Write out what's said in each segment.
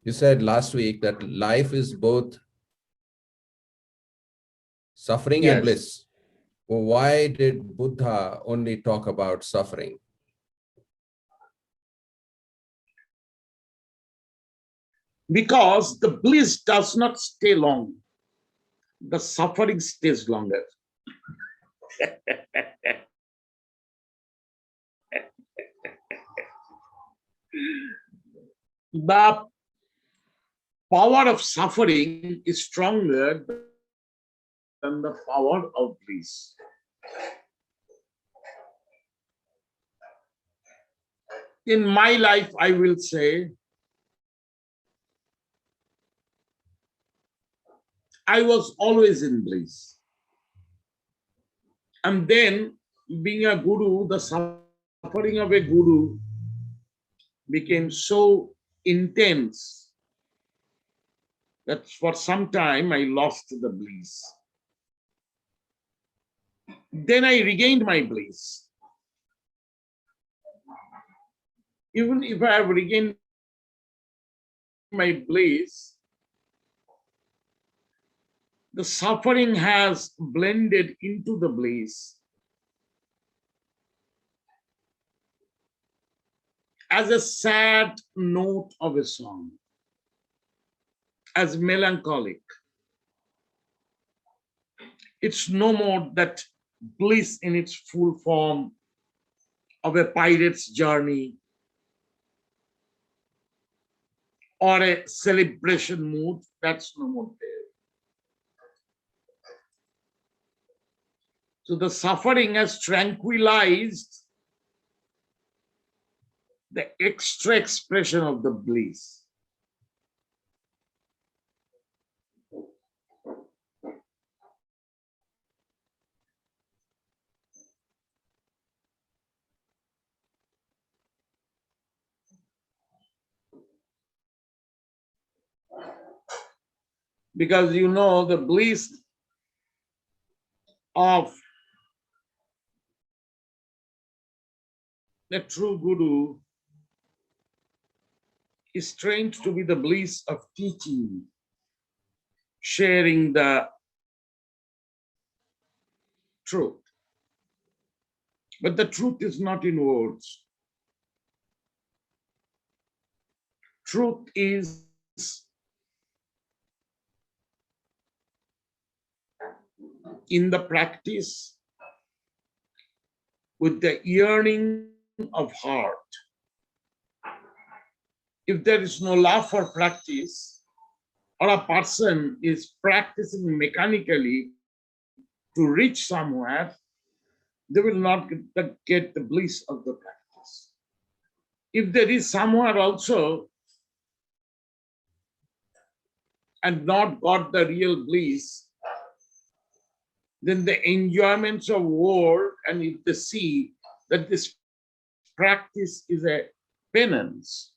You said last week that life is both suffering and bliss. Well, why did Buddha only talk about suffering? Because the bliss does not stay long. The suffering stays longer. The power of suffering is stronger than the power of bliss. In my life, I will say, I was always in bliss. And then, being a guru, the suffering of a guru became so intense that for some time I lost the bliss. Then I regained my bliss. Even if I have regained my bliss, the suffering has blended into the bliss as a sad note of a song, as melancholic. It's no more that bliss in its full form of a pirate's journey or a celebration mood. That's no more there. So the suffering has tranquilized the extra expression of the bliss. Because you know the bliss of the true guru is trained to be the bliss of teaching, sharing the truth. But the truth is not in words. Truth is in the practice with the yearning of heart. If there is no love for practice, or a person is practicing mechanically to reach somewhere, they will not get the bliss of the practice. If there is somewhere also and not got the real bliss, then the enjoyments of world, and if they see that this practice is a penance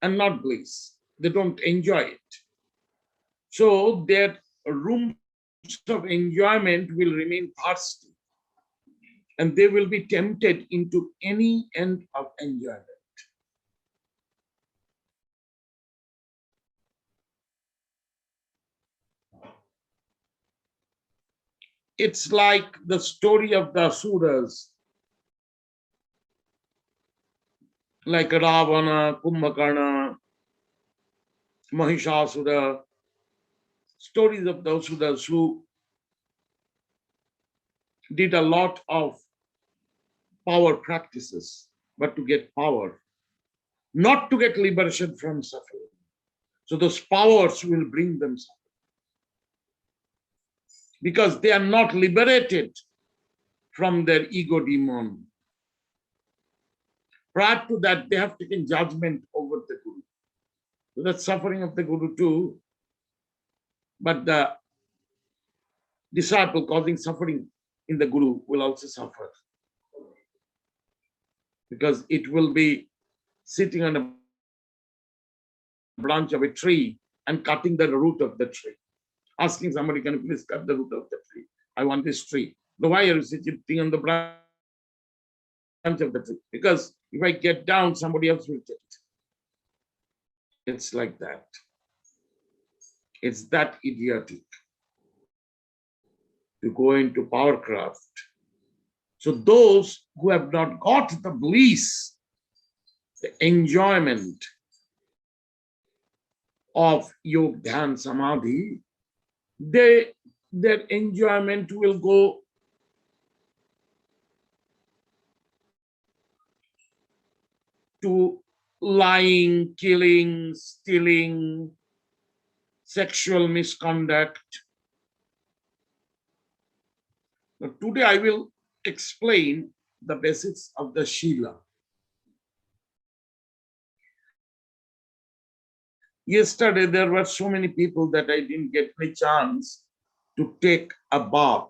and not bliss, they don't enjoy it. So their rooms of enjoyment will remain thirsty, and they will be tempted into any end of enjoyment. It's like the story of the Asuras, like Ravana, Kumbhakarna, Mahishasura, stories of the Asuras who did a lot of power practices, but to get power, not to get liberation from suffering. So those powers will bring them suffering, because they are not liberated from their ego demon. Prior to that, they have taken judgment over the Guru. So that's suffering of the Guru too. But the disciple causing suffering in the Guru will also suffer, because it will be sitting on a branch of a tree and cutting the root of the tree. Asking somebody, can you please cut the root of the tree? I want this tree. No, why are you sitting on the branch of the tree? Because if I get down, somebody else will take it. It's like that. It's that idiotic to go into powercraft. So those who have not got the bliss, the enjoyment of yoga, dhyana, samadhi, their enjoyment will go to lying, killing, stealing, sexual misconduct. Now, today I will explain the basics of the Śīla. Yesterday there were so many people that I didn't get a chance to take a bath.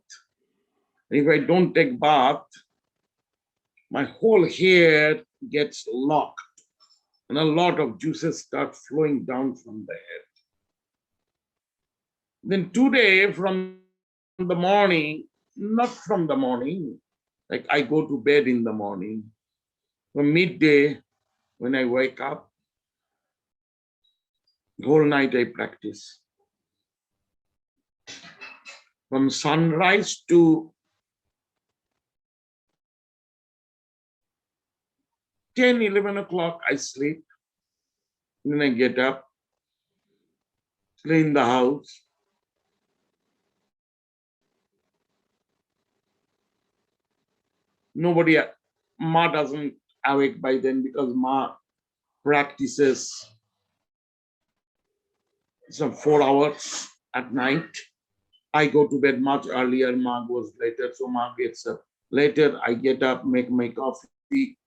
If I don't take bath, my whole hair gets locked and a lot of juices start flowing down from the head. Then today from the morning, not from the morning, like I go to bed in the morning, from midday when I wake up, the whole night I practice. From sunrise to 10, 11 o'clock, I sleep. Then I get up, clean the house. Nobody, Ma doesn't awake by then because Ma practices some 4 hours at night. I go to bed much earlier, Ma goes later, so Ma gets up later. I get up, make my coffee,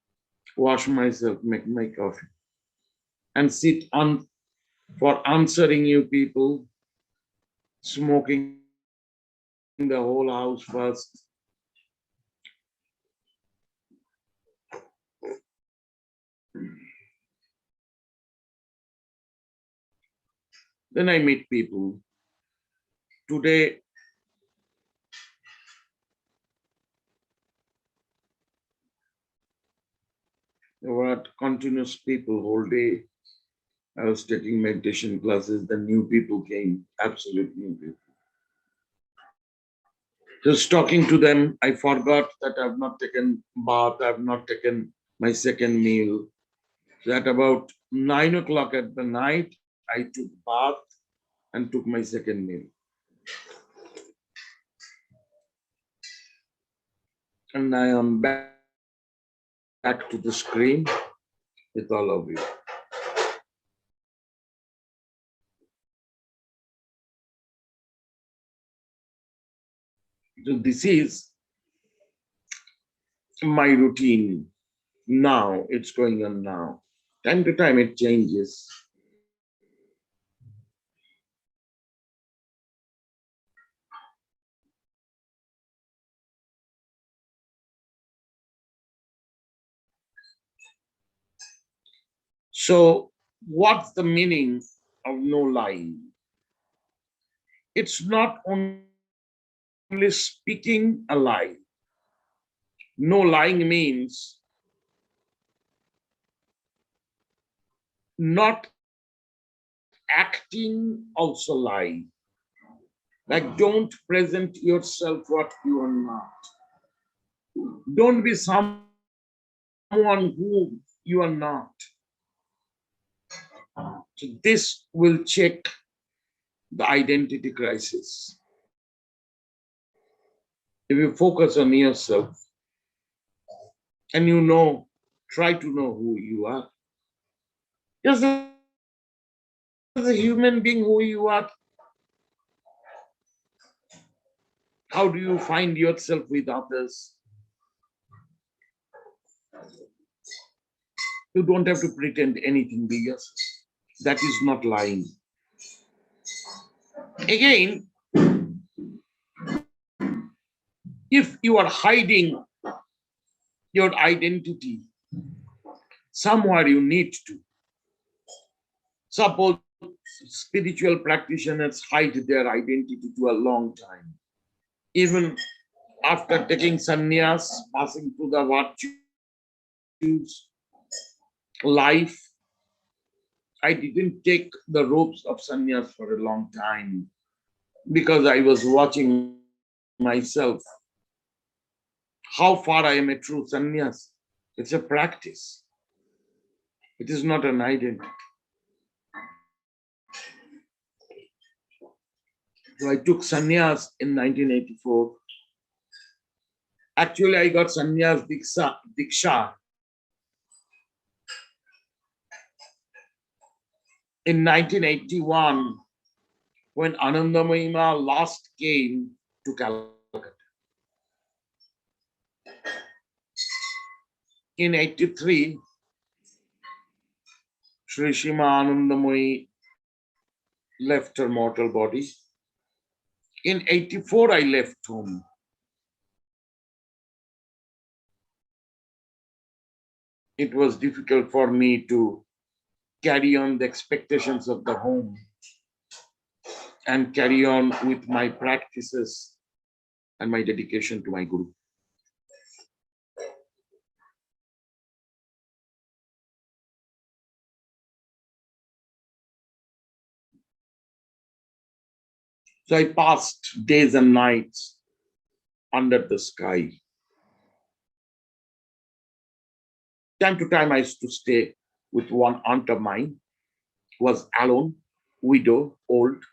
wash myself, make my coffee, and sit on for answering you people, smoking the whole house first. Then I meet people. Today, there were continuous people whole day. I was taking meditation classes, then new people came, absolute new people. Just talking to them, I forgot that I've not taken bath, I've not taken my second meal. So at about 9 o'clock at the night, I took bath and took my second meal. And I am back to the screen with all of you. So this is my routine now. It's going on now. Time to time it changes. So what's the meaning of no lying? It's not only speaking a lie. No lying means not acting also lie. Like don't present yourself what you are not. Don't be someone who you are not. So this will check the identity crisis. If you focus on yourself and you know, try to know who you are. Just as a human being who you are, how do you find yourself with others? You don't have to pretend anything, be yourself. That is not lying. Again, if you are hiding your identity, somewhere you need to. Suppose spiritual practitioners hide their identity to a long time. Even after taking sannyas, passing through the virtues, life, I didn't take the ropes of sannyas for a long time because I was watching myself how far I am a true sannyas. It's a practice. It is not an identity. So I took sannyas in 1984. Actually, I got sannyas diksha in 1981 when Anandamayi last came to Calcutta. In 83, Sri Shima Anandamayi left her mortal body. In 84, I left home. It was difficult for me to carry on the expectations of the home and carry on with my practices and my dedication to my Guru. So I passed days and nights under the sky. Time to time, I used to stay with one aunt of mine who was alone, widow, old.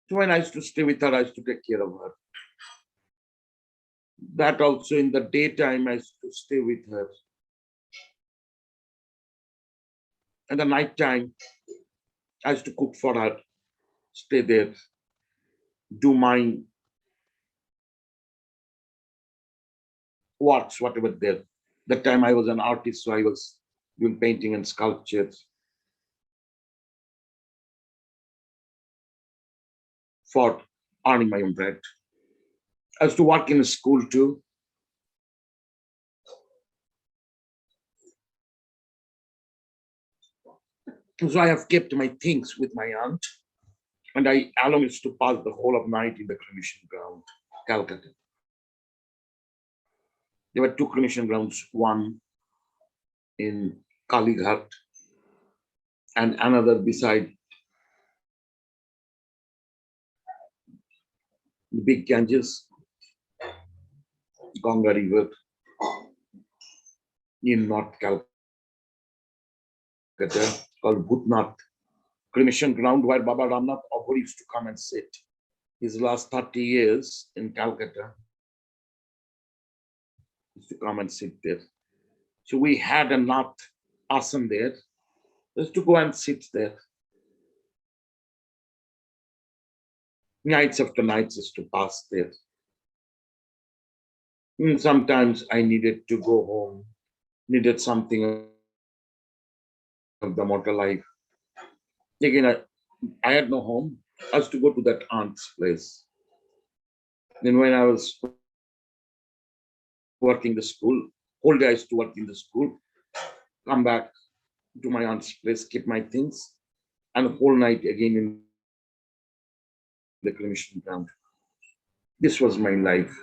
So when I used to stay with her, I used to take care of her. That also in the daytime, I used to stay with her. And the night time, I used to cook for her, stay there, do my works, whatever there. That time I was an artist, so I was doing painting and sculptures for earning my own bread. I used to work in a school too. So I have kept my things with my aunt, and I alone used to pass the whole of night in the cremation ground, Calcutta. There were two cremation grounds, one in Kalighat and another beside the big Ganges, Ganga River in North Calcutta, called Bhutnath cremation ground, where Baba Ramnath Abhor used to come and sit. His last 30 years in Calcutta, he used to come and sit there. So we had a Nath asam there, just to go and sit there. Nights after nights is to pass there. And sometimes I needed to go home, needed something of the mortal life. Again, I had no home. I used to go to that aunt's place. Then when I was working the school, whole day I used to work in the school, come back to my aunt's place, keep my things, and the whole night again in the cremation ground. This was my life.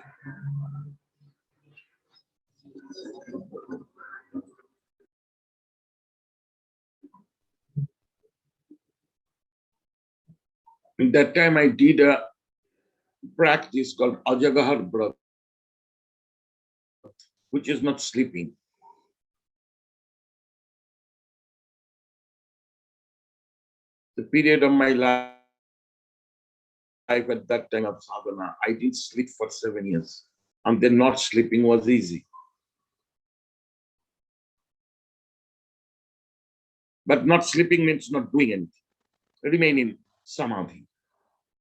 In that time, I did a practice called Ajagahar Brat, which is not sleeping. The period of my life at that time of sadhana, I didn't sleep for 7 years. And then not sleeping was easy. But not sleeping means not doing anything. Remain in samadhi.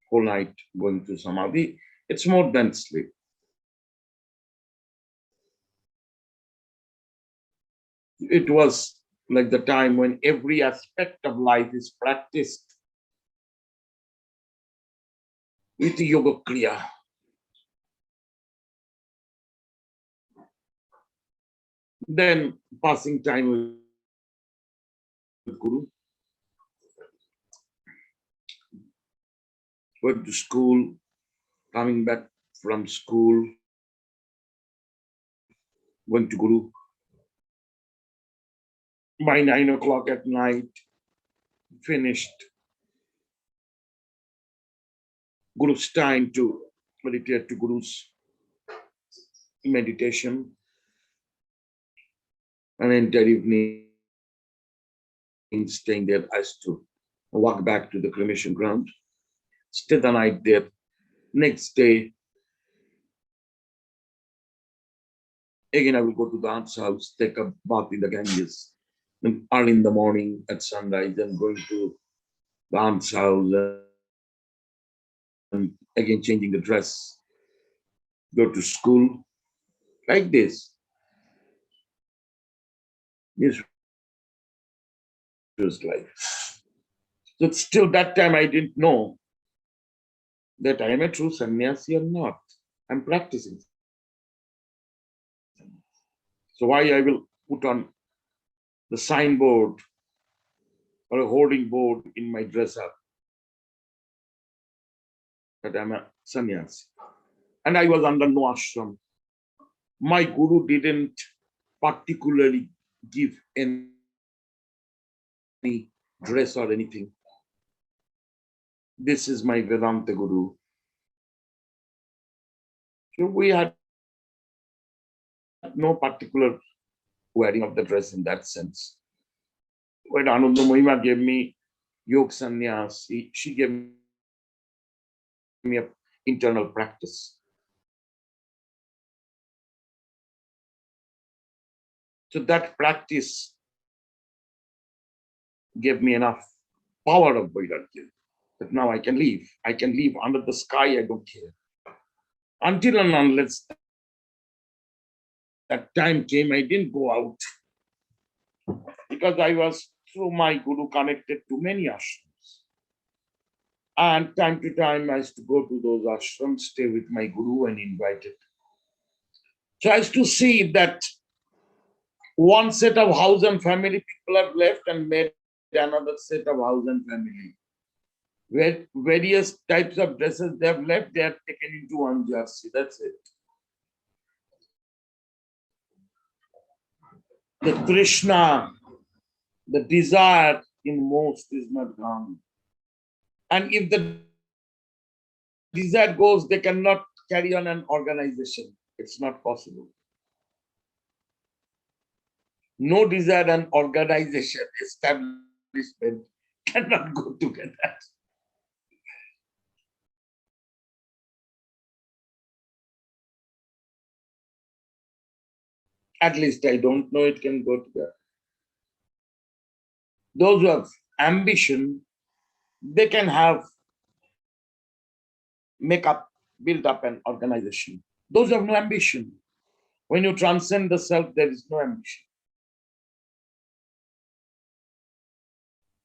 Whole night going to samadhi. It's more than sleep. It was like the time when every aspect of life is practiced with yoga kriya. Then passing time with Guru. Went to school, coming back from school, went to Guru. by 9 o'clock at night, finished Guru's time to meditate to Guru's meditation, and entire evening staying there as to walk back to the cremation ground, stay the night there. Next day, again I will go to the aunt's house, take a bath in the Ganges. Then early in the morning at sunrise, I'm going to the aunt's house and again changing the dress, go to school, like this. This was life. So still that time I didn't know that I am a true sannyasi or not. I'm practicing. So why I will put on the signboard or a hoarding board in my dress up that I'm a sannyasi. And I was under no ashram. My guru didn't particularly give any dress or anything. This is my Vedanta guru. So we had no particular wearing of the dress in that sense. When Ananda Mohima gave me Yog Sannyas, she gave me an internal practice. So that practice gave me enough power of Vairagya that now I can live. I can live under the sky, I don't care. Until and unless that time came, I didn't go out because I was, through my guru, connected to many ashrams. And time to time, I used to go to those ashrams, stay with my guru and invited. So I used to see that one set of house and family people have left and made another set of house and family. Where various types of dresses they have left, they are taken into one jersey. That's it. The Krishna, the desire in most is not gone. And if the desire goes, they cannot carry on an organization. It's not possible. No desire and organization, establishment cannot go together. At least I don't know it can go together. Those who have ambition, they can build up an organization. Those who have no ambition, when you transcend the self, there is no ambition.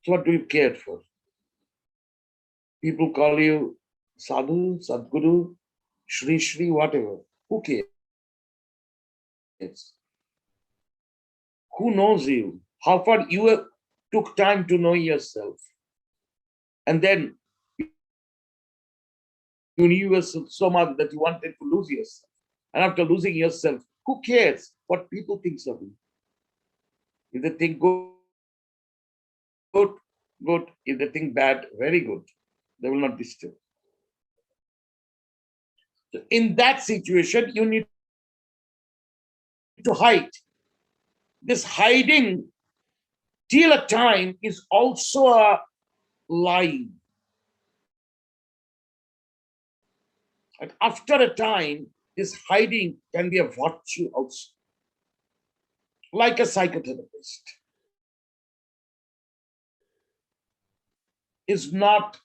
So what do you care for? People call you Sadhu, Sadguru, Shri Shri, whatever. Who cares? Who knows you? How far you took time to know yourself? And then you knew yourself so much that you wanted to lose yourself. And after losing yourself, who cares what people think of you? If they think good, good. If they think bad, very good. They will not disturb. So in that situation, you need to hide. This hiding till a time is also a lie. And after a time, this hiding can be a virtue also. Like a psychotherapist is not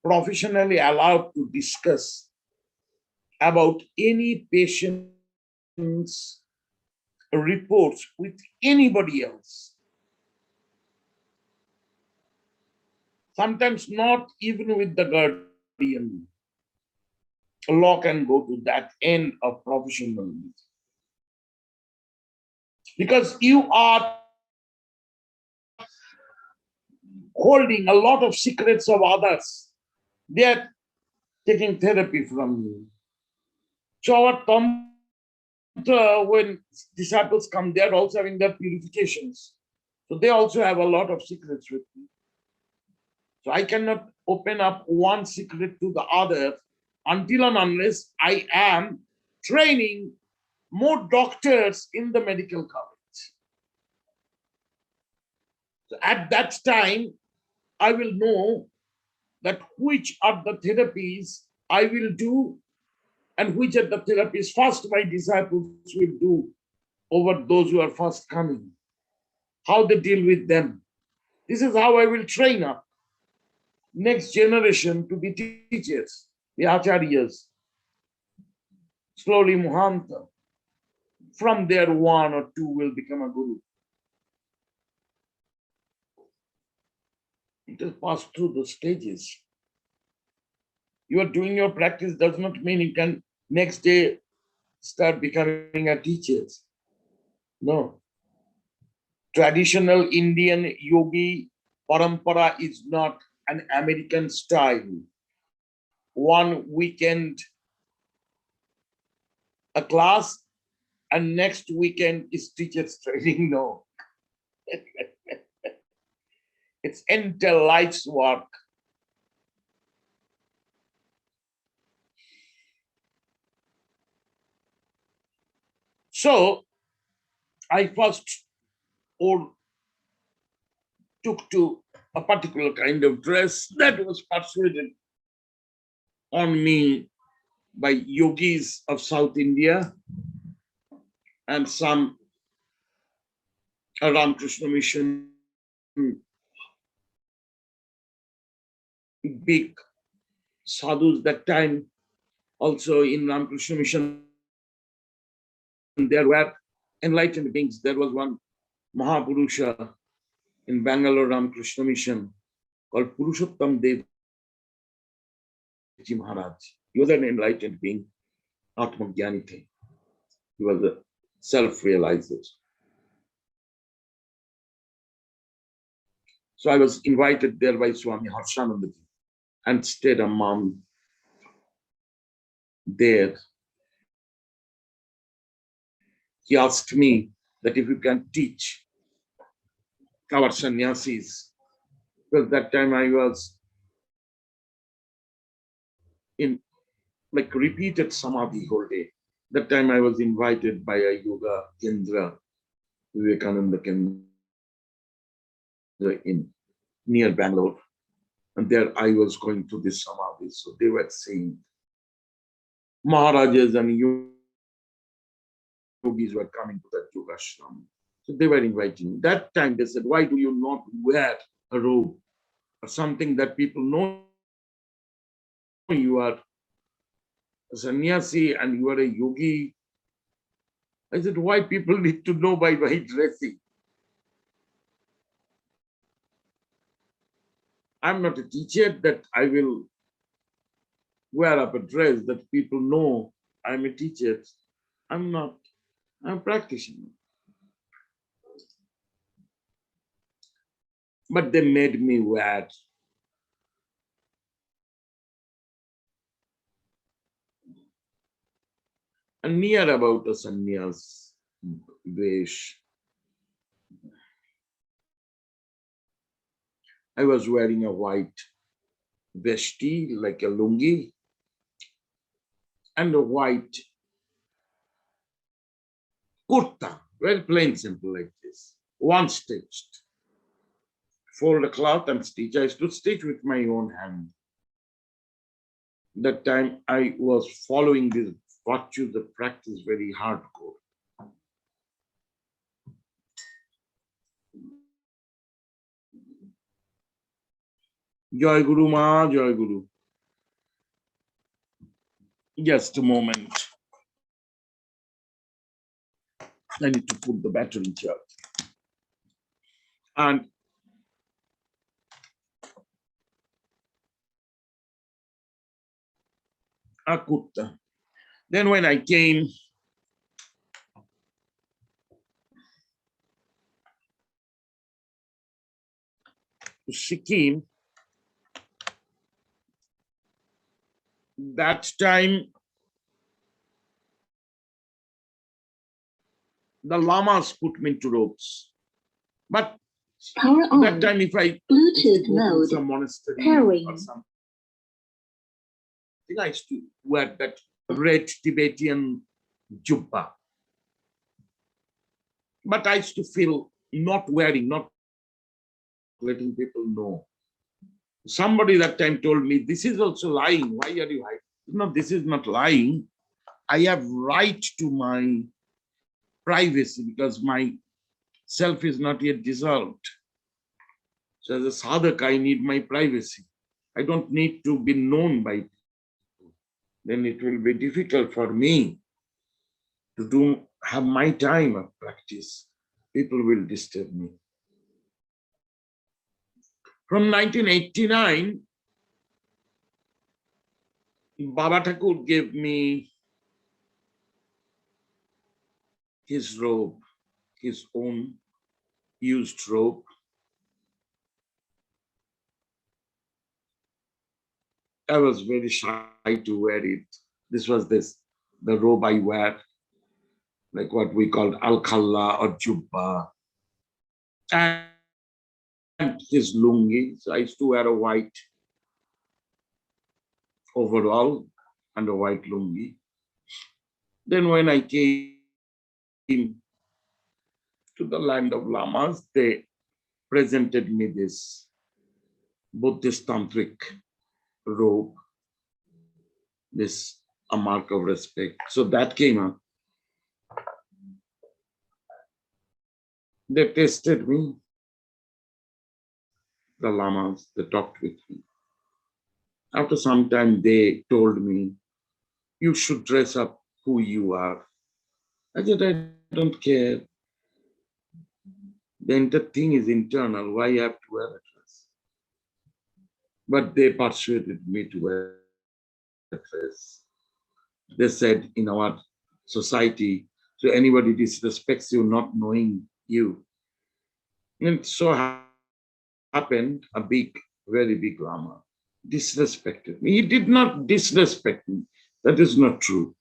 professionally allowed to discuss about any patient's reports with anybody else. Sometimes not even with the guardian. Law can go to that end of professionalism. Because you are holding a lot of secrets of others. They are taking therapy from you. So our tantra when disciples come, they're also having their purifications. So they also have a lot of secrets with me. So I cannot open up one secret to the other until and unless I am training more doctors in the medical college. So at that time, I will know that which are the therapies I will do and which are the therapies first my disciples will do over those who are first coming, how they deal with them. This is how I will train up next generation to be teachers, the acharyas, slowly Muhanta. From there, one or two will become a guru. It has passed through the stages. You are doing your practice does not mean you can next day start becoming a teacher. No. Traditional Indian yogi parampara is not an American style. One weekend a class and next weekend is teachers training. No. It's entire life's work. So I first took to a particular kind of dress that was persuaded on me by yogis of South India and some Ramakrishna Mission big sadhus that time. Also in Ramakrishna Mission, there were enlightened beings. There was one Mahapurusha in Bangalore Ramakrishna Mission called Purushottam Devji Maharaj. He was an enlightened being, Atmagyani thing. He was a self-realizer. So I was invited there by Swami Harshanandaji and stayed a month there. He asked me that if you can teach our sannyasis, because that time I was in like repeated samadhi whole day. That time I was invited by a yoga kendra, Vivekananda Kendra in near Bangalore. And there I was going to this samadhi. So they were saying, Maharajas and yogis were coming to that yoga ashram. So they were inviting me. That time they said, why do you not wear a robe or something that people know you are a sannyasi and you are a yogi? I said, why people need to know by my dressing? I'm not a teacher that I will wear up a dress that people know I'm a teacher. I'm not. I'm a practitioner. But they made me wear. And near about a sannyas vesh. I was wearing a white vesti, like a lungi, and a white kurta, very plain, simple like this, one stitched. Fold a cloth and stitch. I used to stitch with my own hand. That time I was following this virtue, the practice very hardcore. Jai Guru Ma, Jai Guru. Just a moment. I need to put the battery charge. And a kurta. Then when I came to Sikkim, that time the lamas put me into robes. But Power at on. that time, if I Bluetooth go to mode. some monastery Pairing. or something, I used to wear that red Tibetan jubba. But I used to feel not wearing, not letting people know. Somebody that time told me, this is also lying. Why are you hiding? No, this is not lying. I have right to my privacy because my self is not yet dissolved. So as a sadhak, I need my privacy. I don't need to be known by people. Then it will be difficult for me to have my time of practice. People will disturb me. From 1989, Baba Thakur gave me his robe, his own used robe. I was very shy to wear it. This was the robe I wear, like what we called al-khalla or jubba. And his lungi. So I used to wear a white overall and a white lungi. Then when I came to the land of lamas, they presented me this Buddhist tantric robe, this a mark of respect. So that came up. They tested me, the lamas, they talked with me. After some time, they told me, you should dress up who you are. I said, I don't care. The entire thing is internal. Why I have to wear a dress? But they persuaded me to wear a dress. They said in our society, so anybody disrespects you not knowing you. And so happened, a very big lama disrespected me. He did not disrespect me. That is not true.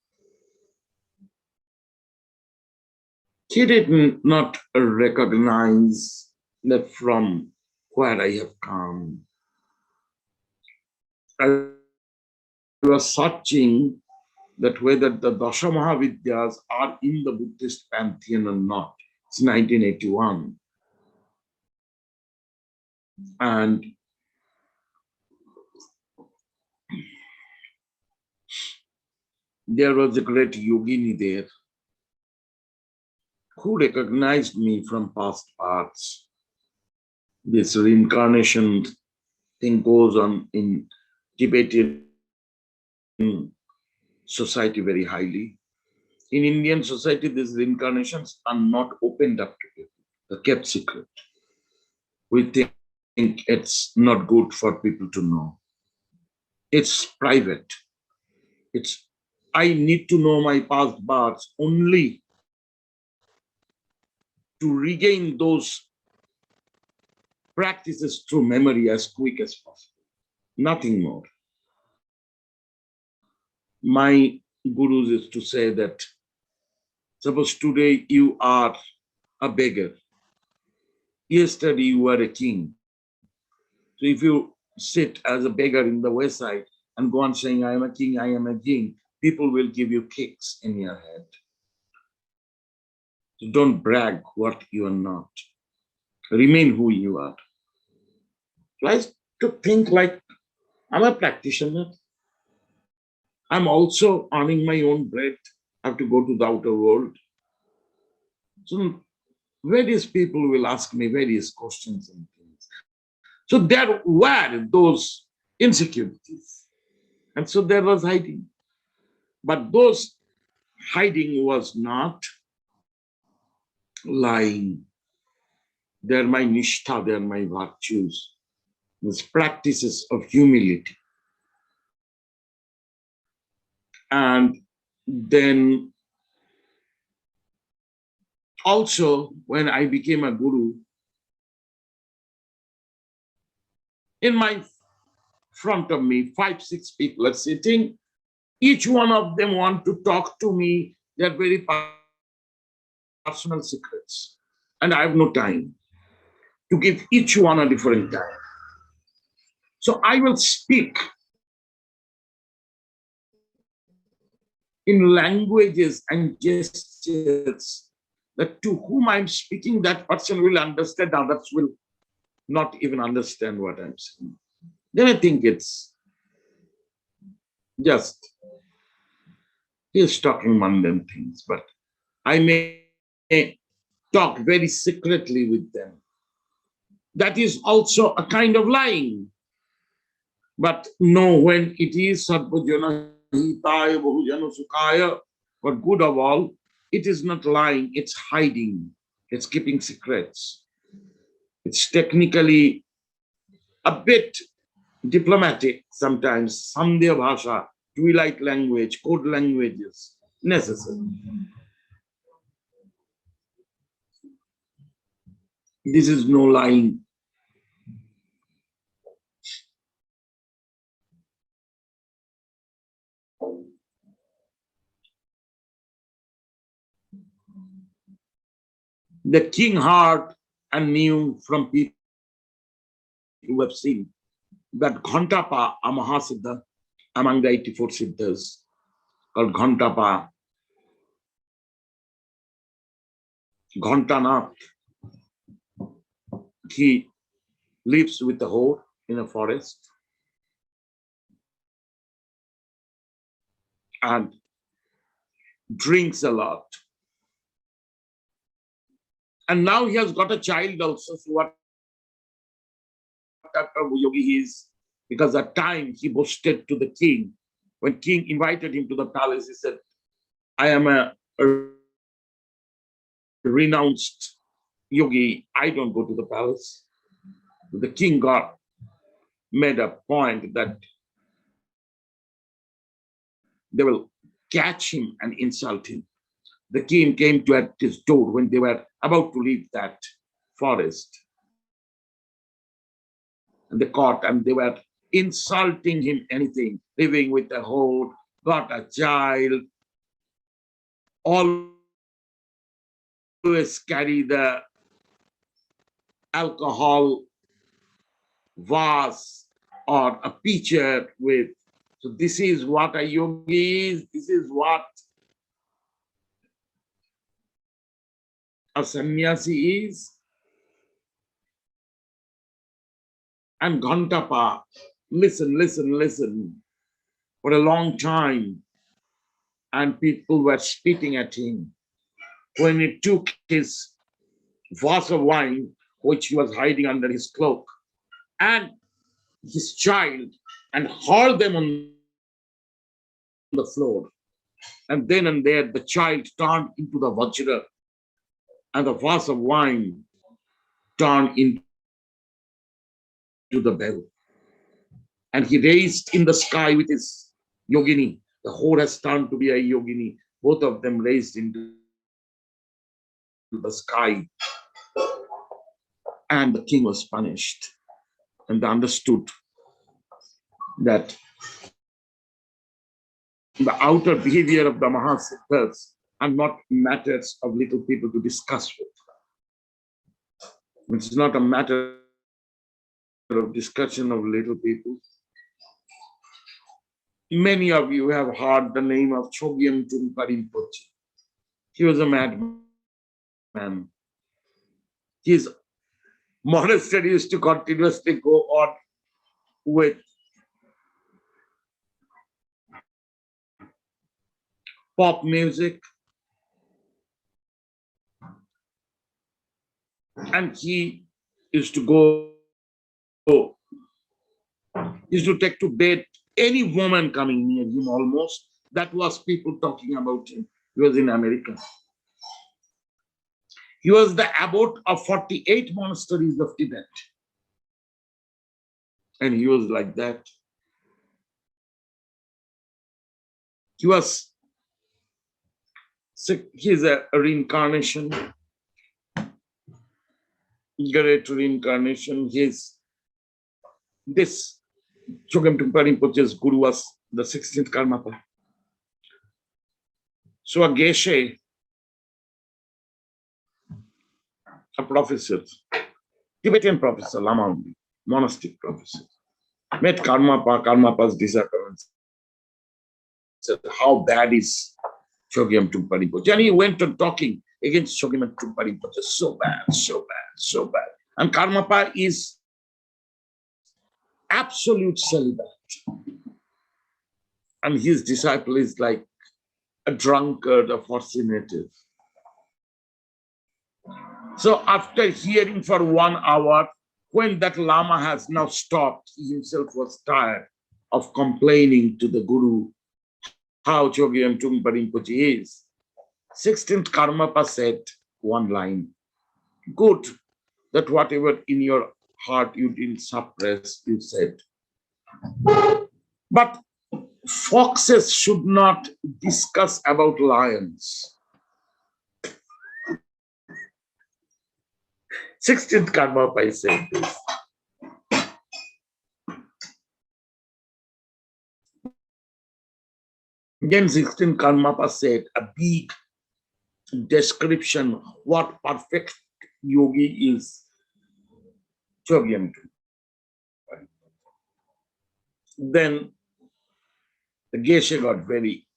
He did not recognize that from where I have come. I was searching that whether the Dasha Mahavidyas are in the Buddhist pantheon or not. It's 1981. And there was a great yogini there who recognized me from past paths. This reincarnation thing goes on in Tibetan society very highly. In Indian society, these reincarnations are not opened up to people. They're kept secret. We think it's not good for people to know. It's private. I need to know my past births only to regain those practices through memory as quick as possible. Nothing more. My gurus used to say that, suppose today you are a beggar. Yesterday you were a king. So if you sit as a beggar in the west side and go on saying, I am a king, I am a king, people will give you kicks in your head. So don't brag what you are not. Remain who you are. So I used to think like, I'm a practitioner. I'm also earning my own bread. I have to go to the outer world. So various people will ask me various questions and things. So there were those insecurities. And so there was hiding. But those hiding was not lying. They're my nishtha, they're my virtues. These practices of humility. And then also when I became a guru, in my front of me, 5, 6 people are sitting. Each one of them want to talk to me. They're very personal secrets. And I have no time to give each one a different time. So I will speak in languages and gestures that to whom I'm speaking, that person will understand, others will not even understand what I'm saying. Then I think it's just, he's talking mundane things, but I may talk very secretly with them. That is also a kind of lying. But know when it is Satpujana Hitaya Bahujana Sukhaya, for good of all, it is not lying, it's hiding, it's keeping secrets. It's technically a bit diplomatic sometimes, Sandhya Bhasha, twilight language, code languages, necessary. This is no lying. The king heard and knew from people who have seen that Ghantapa, a Mahasiddha among the 84 Siddhas, called Ghantapa, Ghantanath, he lives with the whore in a forest and drinks a lot. And now he has got a child also, so what type of yogi he is, because at time he boasted to the king. When king invited him to the palace, he said, I am a renounced yogi, I don't go to the palace. The king made a point that they will catch him and insult him. The king came to at his door when they were about to leave that forest. And they caught and they were insulting him, anything, living with a whore, got a child, always carry the alcohol vase or a pitcher with. So this is what a yogi is, this is what a sannyasi is. And Ghantapa, listen, for a long time. And people were spitting at him. When he took his vase of wine, which he was hiding under his cloak, and his child, and hurled them on the floor. And then and there, the child turned into the vajra, and the vase of wine turned into the bell. And he raised in the sky with his yogini. The whore has turned to be a yogini. Both of them raised into the sky. And the king was punished. And they understood that the outer behavior of the Mahasiddhas are not matters of little people to discuss with. It's not a matter of discussion of little people. Many of you have heard the name of Chogyam Trungpa Rinpoche. He was a madman. His monastery used to continuously go on with pop music. And he used to take to bed any woman coming near him almost. That was people talking about him. He was in America. He was the abbot of 48 monasteries of Tibet. And he was like that. He's a reincarnation, great reincarnation. This Chogyam Trungpa Rinpoche's guru was the 16th Karmapa. So a geshe a professor, Tibetan professor, Lama only, monastic professor, met Karmapa's disciple and said, how bad is Chogyam Trungpa Rinpoche? And he went on talking against Chogyam Trungpa Rinpoche, so bad, so bad, so bad. And Karmapa is absolute celibate. And his disciple is like a drunkard, a fascinated. So after hearing for 1 hour, when that Lama has now stopped, he himself was tired of complaining to the Guru how Chogyam Trungpa Rinpoche is. 16th Karmapa said one line, good, that whatever in your heart you didn't suppress, you said. But foxes should not discuss about lions. 16th Karmapa said this. Then 16th Karmapa said a big description what perfect yogi is. Chogyam Trungpa. Then the Geshe got very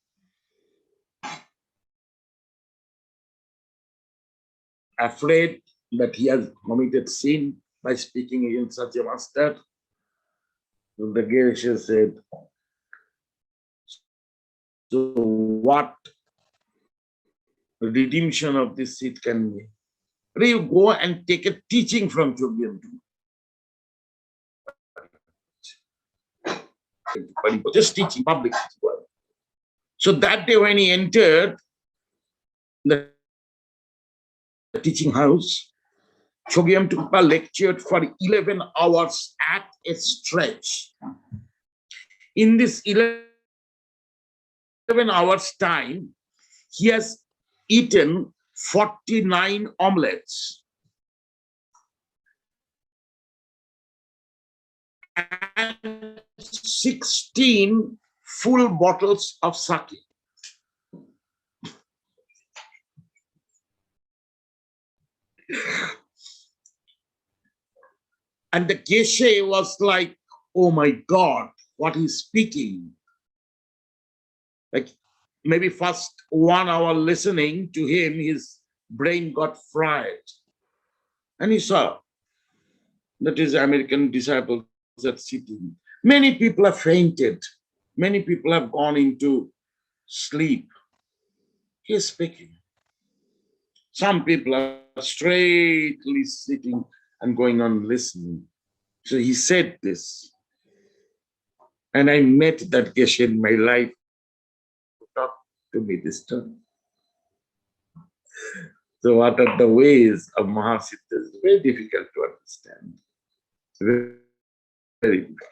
afraid that he has committed sin by speaking against such a master. So the Geshe said, so what redemption of this seed can be? You go and take a teaching from Chogyam Trungpa, just teaching, public teaching. So that day when he entered the teaching house, Chogyam Trungpa lectured for 11 hours at a stretch. In this 11 hours time, he has eaten 49 omelets and 16 full bottles of sake. And the Geshe was like, oh my God, what he's speaking. Like maybe first 1 hour listening to him, his brain got fried. And he saw that his American disciples are sitting. Many people have fainted. Many people have gone into sleep. He is speaking. Some people are straightly sitting and going on listening. So he said this. And I met that Geshe in my life. Talk to me this time. So what are the ways of Mahasiddhas? It's very difficult to understand. It's very, very difficult.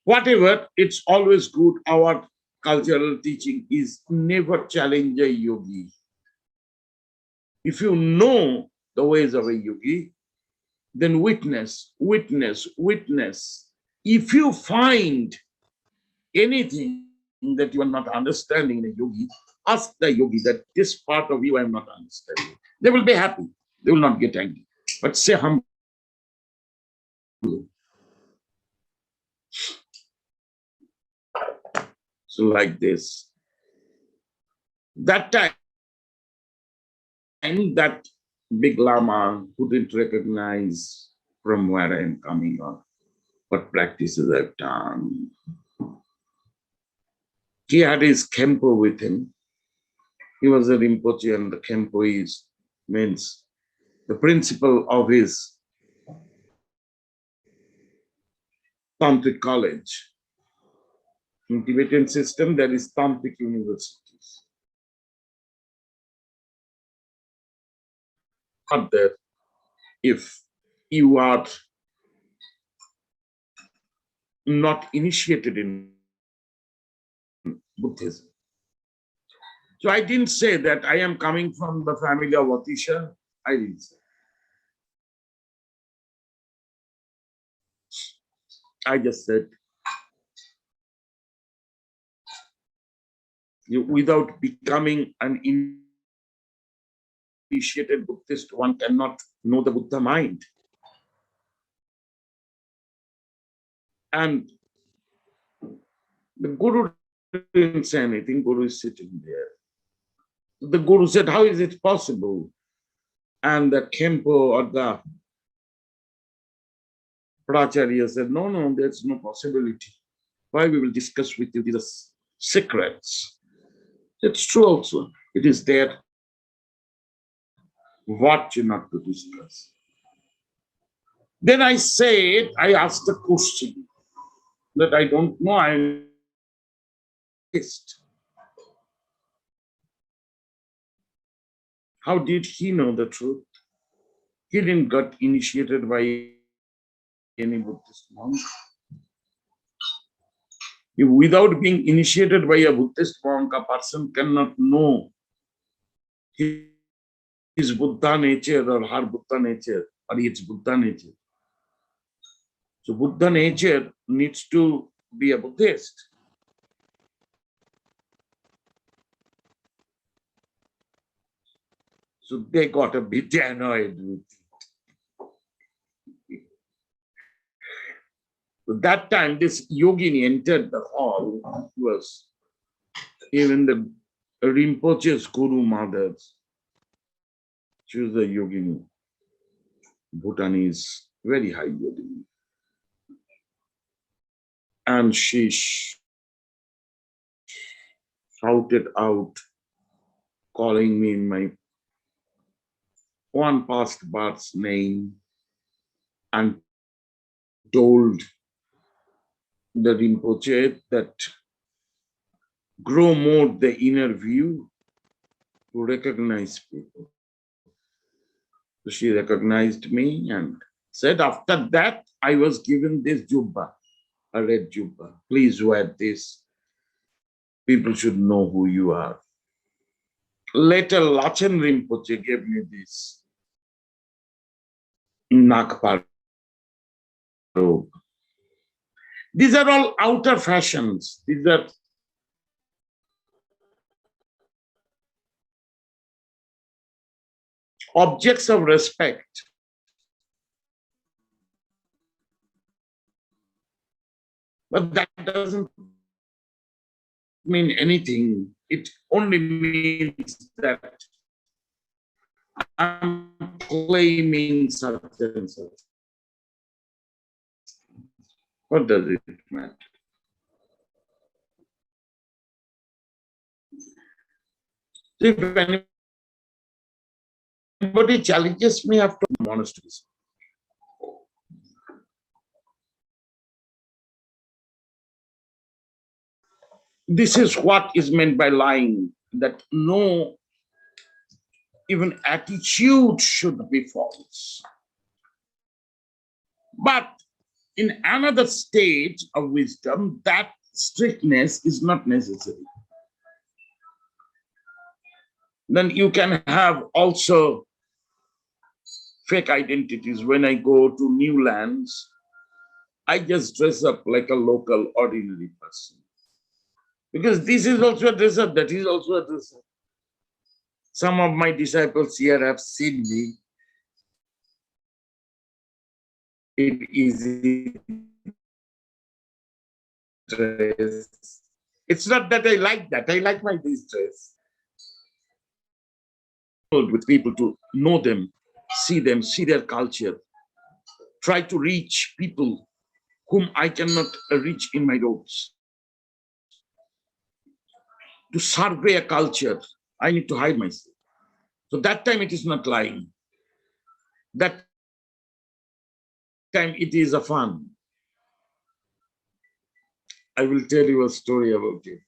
Whatever, it's always good. Our cultural teaching is never challenge a yogi. If you know the ways of a yogi, then witness, witness, witness. If you find anything that you are not understanding in a yogi, ask the yogi that this part of you I am not understanding. They will be happy. They will not get angry. But say humbly. So like this. That time, that big Lama couldn't recognize from where I am coming or what practices I've done. He had his Kempo with him. He was a Rinpoche, and the Kempo means the principal of his tantric college. In Tibetan system, there is tantric universities. Not that if you are not initiated in Buddhism. So I didn't say that I am coming from the family of Atisha. I didn't say. I just said, without becoming an uninitiated Buddhist, one cannot know the Buddha mind. And the Guru didn't say anything. Guru is sitting there. The Guru said, how is it possible? And the Kempo or the Pracharya said, no, there's no possibility. Why we will discuss with you these secrets? It's true also. It is there. What you not to discuss? Then I asked a question that I don't know. I asked. How did he know the truth? He didn't get initiated by any Buddhist monk. Without being initiated by a Buddhist monk, a person cannot know his Buddha nature or her Buddha nature or its Buddha nature. So Buddha nature needs to be a Buddhist. So they got a bit annoyed with it. So that time this yogini entered the hall, was even the Rinpoche's Guru mother. She was a yogini, Bhutanese, very high yogini. And she shouted out, calling me in my one past birth's name, and told the Rinpoche that grow more the inner view to recognize people. So she recognized me and said, after that, I was given this jubba, a red jubba. Please wear this. People should know who you are. Later, Lachen Rinpoche gave me this Nakpar robe. These are all outer fashions. These are objects of respect. But that doesn't mean anything. It only means that I'm claiming such and such. What does it matter? If anybody challenges me after monasteries, this is what is meant by lying, that no even attitude should be false. But in another stage of wisdom, that strictness is not necessary. Then you can have also fake identities. When I go to new lands, I just dress up like a local ordinary person. Because this is also a dress up, that is also a dress up. Some of my disciples here have seen me in easy dress. It's not that I like that. I like my this dress. With people to know them, see their culture. Try to reach people whom I cannot reach in my robes. To survey a culture, I need to hide myself. So that time it is not lying. That time it is a fun. I will tell you a story about it.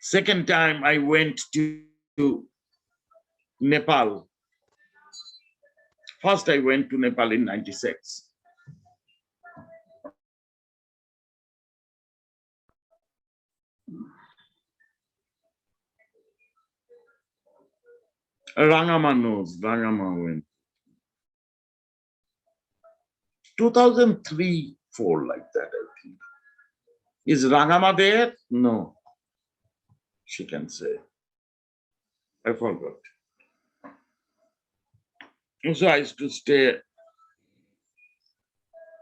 Second time I went to Nepal. First I went to Nepal in 96. Rangama knows, Rangama went. 2003, 4 like that, I think. Is Rangama there? No, she can say. I forgot. So I used to stay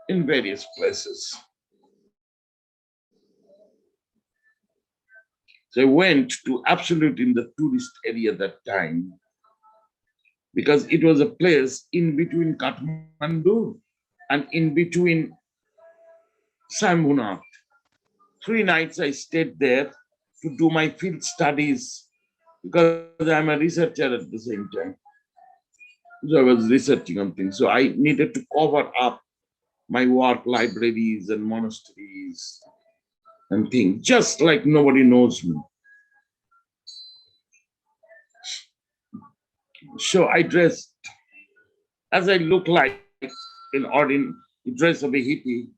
in various places. So I went to absolute in the tourist area that time, because it was a place in between Kathmandu and in between Shambhunath. 3 nights I stayed there to do my field studies, because I'm a researcher at the same time. So I was researching on things. So I needed to cover up my work, libraries and monasteries and things, just like nobody knows me. So I dressed as I look like in ordinary dress of a hippie.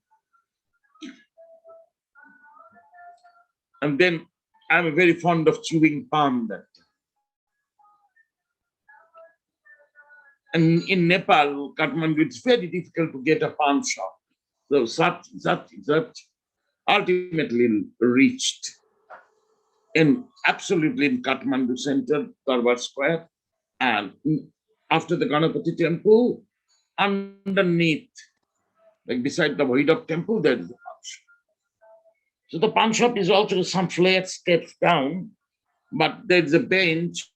And then I'm very fond of chewing palm that. And in Nepal, Kathmandu, it's very difficult to get a palm shop. So such ultimately reached absolutely in Kathmandu center, Darbar Square, and after the Ganapati temple, underneath, like beside the Vaidab temple, there is a palm shop. So the palm shop is also some flat steps down, but there's a bench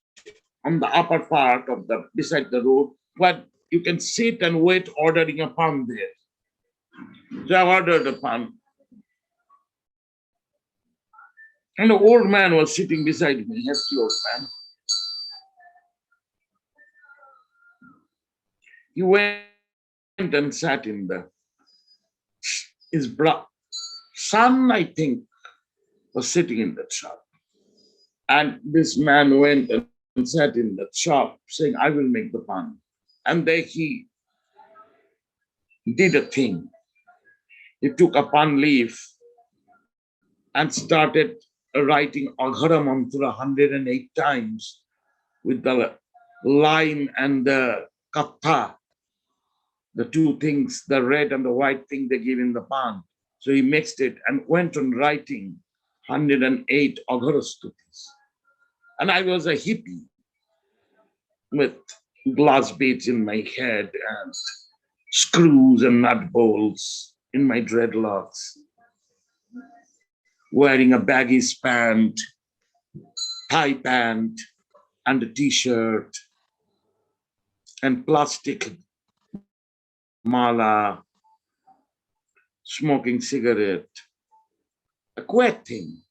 on the upper part of the beside the road where you can sit and wait ordering a palm there. So I ordered a palm. And the old man was sitting beside me, hefty old man. He went and sat in his son, I think, was sitting in that shop. And this man went and sat in that shop saying, I will make the pan. And there he did a thing. He took a pan leaf and started writing Aghara mantra 108 times with the line and the katha, the two things, the red and the white thing they give in the pan. So he mixed it and went on writing 108 Aghara stutis. And I was a hippie with glass beads in my head and screws and nut bolts in my dreadlocks, wearing a baggy pant, thigh pant, and a t-shirt, and plastic mala, smoking cigarette, a quiet thing.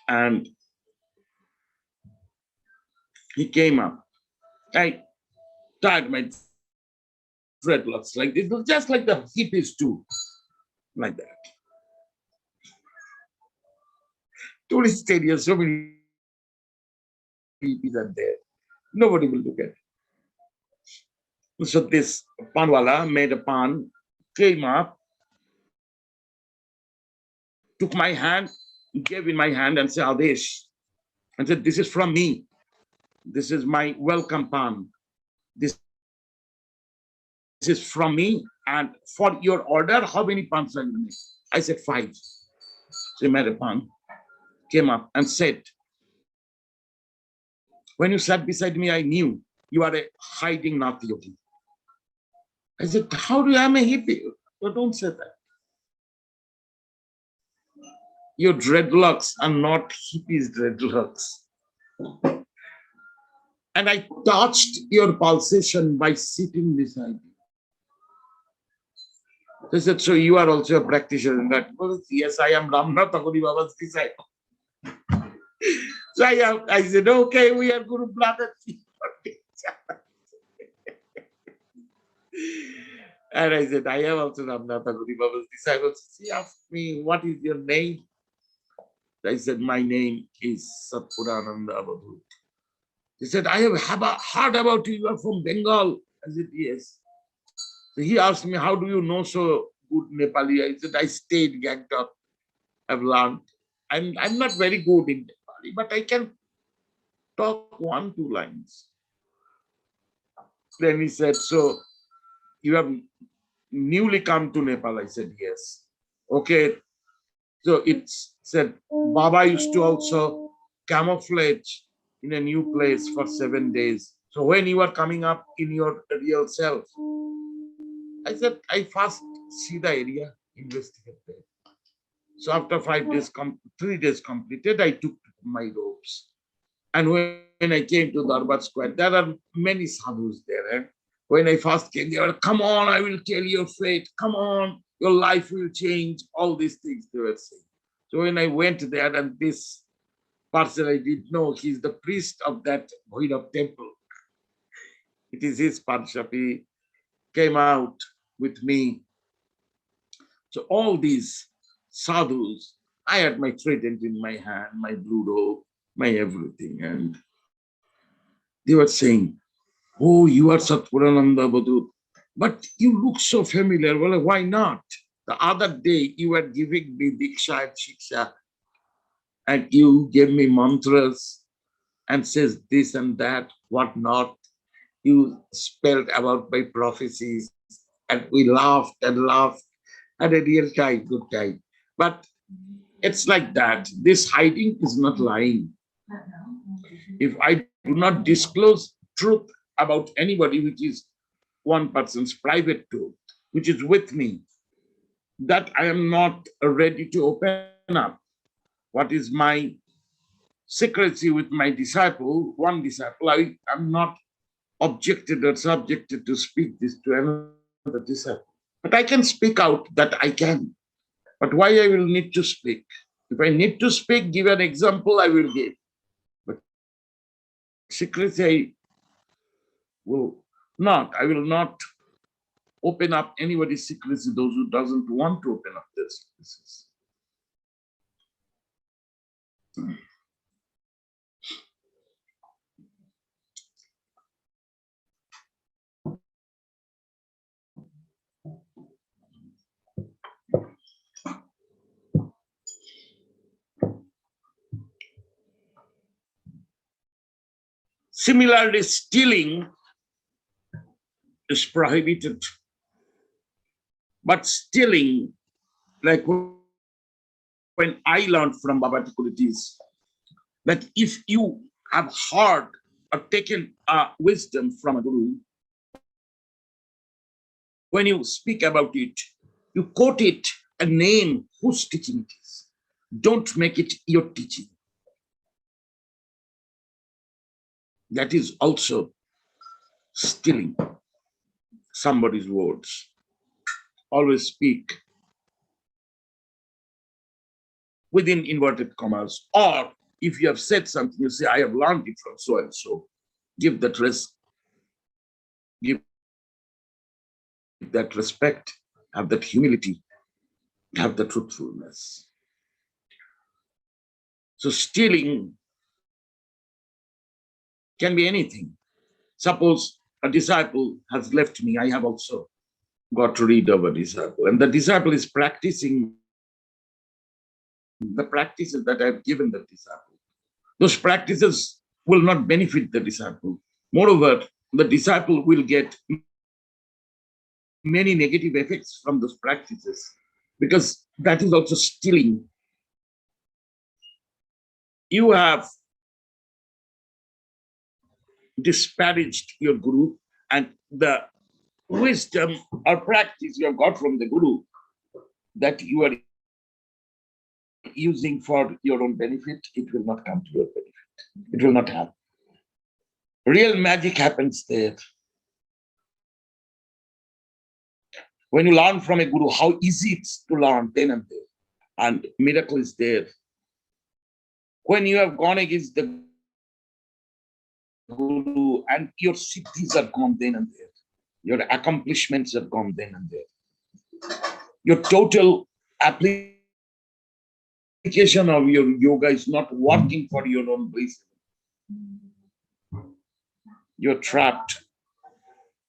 And he came up. I tied my dreadlocks like this, just like the hippies do, like that. Tourist area, so many hippies are there. Nobody will look at it. So this panwala made a pan, came up, took my hand, gave in my hand and said, Adesh, and said, this is from me. This is my welcome pan. This is from me. And for your order, how many pans are you make? I said 5. So he made a pan, came up and said, when you sat beside me, I knew you are a hiding Nath yogi. I said, how do I'm a hippie? So don't say that. Your dreadlocks are not hippies' dreadlocks. And I touched your pulsation by sitting beside you. They said, so you are also a practitioner in that? Well, yes, I am Ramnath Baba's disciple. So I said, okay, we are Guru Brother. And I said, I am also Ramnath Baba's disciple. She asked me, what is your name? I said, my name is Satpurananda. He said, I have heard about you. You are from Bengal. I said, yes. So he asked me, how do you know so good Nepali? I said, I stayed Gangtok. I've learned. I'm not very good in Nepali, but I can talk 1-2 lines. Then he said, so you have newly come to Nepal? I said, yes. Okay. So it's said, Baba used to also camouflage in a new place for 7 days. So when you are coming up in your real self, I said, I first see the area, investigate there. So after 5 days, 3 days completed, I took my robes. And when I came to Darbar Square, there are many sadhus there. And when I first came, they were, come on, I will tell your fate. Come on, your life will change. All these things they were saying. So when I went there, and this person I did know, he's the priest of that Bhairav temple. It is his parshap. He came out with me. So all these sadhus, I had my trident in my hand, my blue robe, my everything. And they were saying, oh, you are Satpurananda Badhu, but you look so familiar. Well, why not? The other day you were giving me Diksha and Shiksha, and you gave me mantras and says this and that, what not. You spelled about my prophecies, and we laughed and laughed. Had a real time, good time. But it's like that. This hiding is not lying. If I do not disclose truth about anybody, which is one person's private truth, which is with me, that I am not ready to open up. What is my secrecy with my disciple, one disciple, I am not objected or subjected to speak this to another disciple. But I can speak out that I can. But why I will need to speak? If I need to speak, give an example, I will give. But secrecy, I will not open up anybody's secrecy, those who doesn't want to open up their secrecies. Similarly, stealing is prohibited. But stealing, like when I learned from Baba Tikuritis, that if you have heard or taken wisdom from a guru, when you speak about it, you quote it and name whose teaching it is. Don't make it your teaching. That is also stealing somebody's words. Always speak within inverted commas, or if you have said something, you say, I have learned it from so and so. Give that respect, have that humility, have the truthfulness. So stealing can be anything. Suppose a disciple has left me, I have also got rid of a disciple, and the disciple is practicing the practices that I've given the disciple. Those practices will not benefit the disciple. Moreover, the disciple will get many negative effects from those practices, because that is also stealing. You have disparaged your guru, and the wisdom or practice you have got from the guru that you are using for your own benefit, it will not come to your benefit. It will not happen. Real magic happens there. When you learn from a guru, how easy it's to learn then and there, and miracle is there. When you have gone against the guru and your siddhis are gone then and there, your accomplishments are gone then and there, your total application of your yoga is not working for your own bliss. You're trapped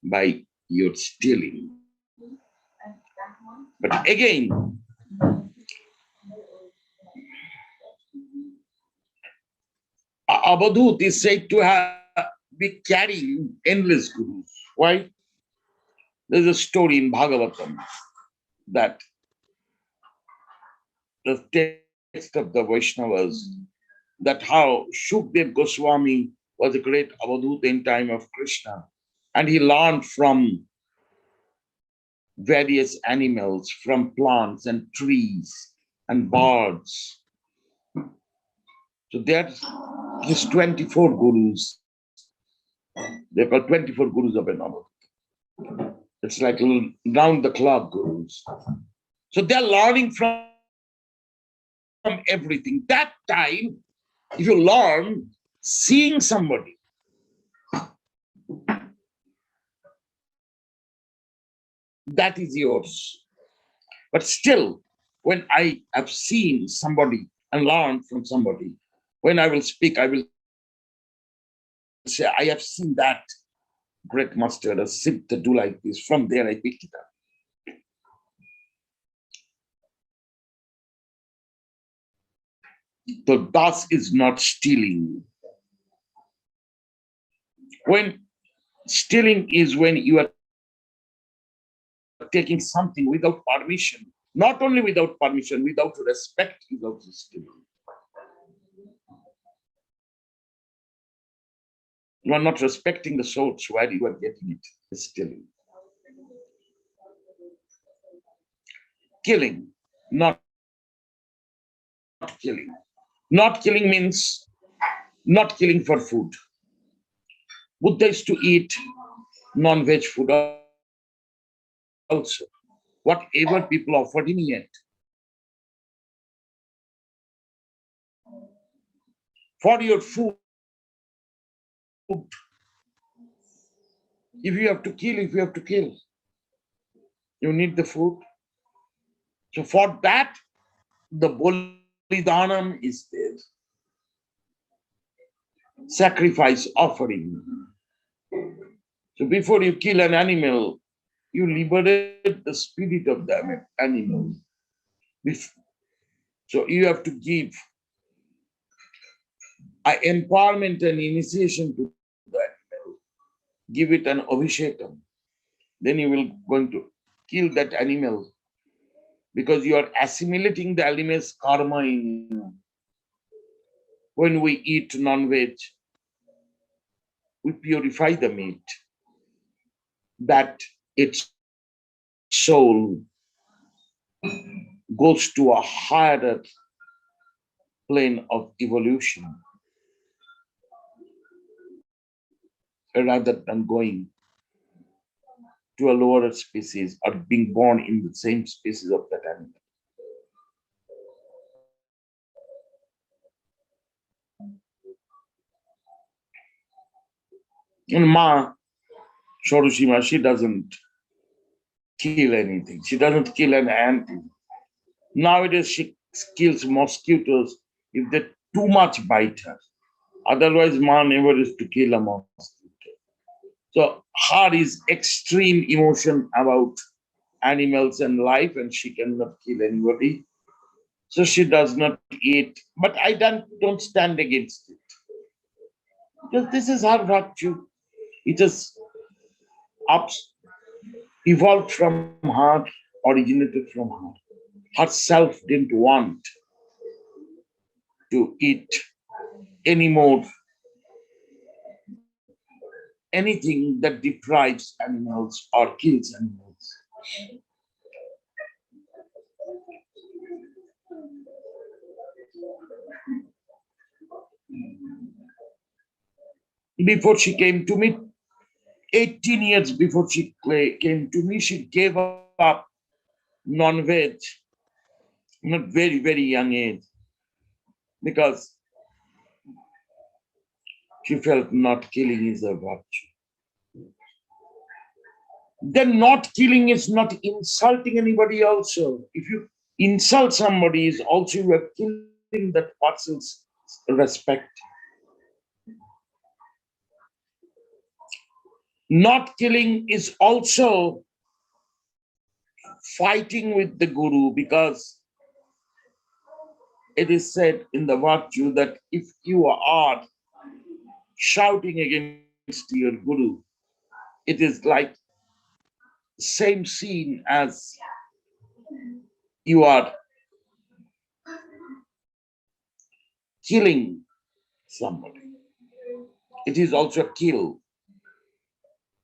by your stealing. But again, Avadhut is said to be carrying endless gurus. Why? There's a story in Bhagavatam that the text of the Vaishnavas, that how Shukdev Goswami was a great Avadhuta in time of Krishna, and he learned from various animals, from plants and trees and birds. So there's these 24 gurus. They're called 24 gurus of a novel. It's like round the clock gurus. So they're learning from everything. That time, if you learn seeing somebody, that is yours. But still, when I have seen somebody and learned from somebody, when I will speak, I will say, I have seen that great master, a Siddha do like this. From there, I picked it up. So das is not stealing. When stealing is when you are taking something without permission, not only without permission, without respect is also stealing. You are not respecting the source where you are getting it. It's stealing. Killing, not killing. Not killing means not killing for food. Buddha is to eat non-veg food also. Whatever people offered him, he ate. For your food, if you have to kill, you need the food. So for that, the Bodhidhanam is there. Sacrifice, offering. So before you kill an animal, you liberate the spirit of the animal. So you have to give an empowerment and initiation to the animal. Give it an abhishekam. Then you will going to kill that animal because you are assimilating the animal's karma in you. When we eat non-veg, we purify the meat, that its soul goes to a higher plane of evolution rather than going to a lower species or being born in the same species of that animal. And Ma Shoroshima, she doesn't kill anything. She doesn't kill an ant. Nowadays, she kills mosquitoes if they too much bite her. Otherwise, Ma never is to kill a mosquito. So her is extreme emotion about animals and life, and she cannot kill anybody. So she does not eat. But I don't stand against it. Because this is her virtue. It is evolved from her, originated from her. Herself didn't want to eat anymore anything that deprives animals or kills animals. Before she came to me, 18 years before she came to me, she gave up non-veg, not very, very young age, because she felt not killing is a virtue. Then not killing is not insulting anybody also. If you insult somebody, is also you are killing that person's respect. Not killing is also fighting with the Guru, because it is said in the virtue that if you are shouting against your Guru, it is like same scene as you are killing somebody. It is also a kill.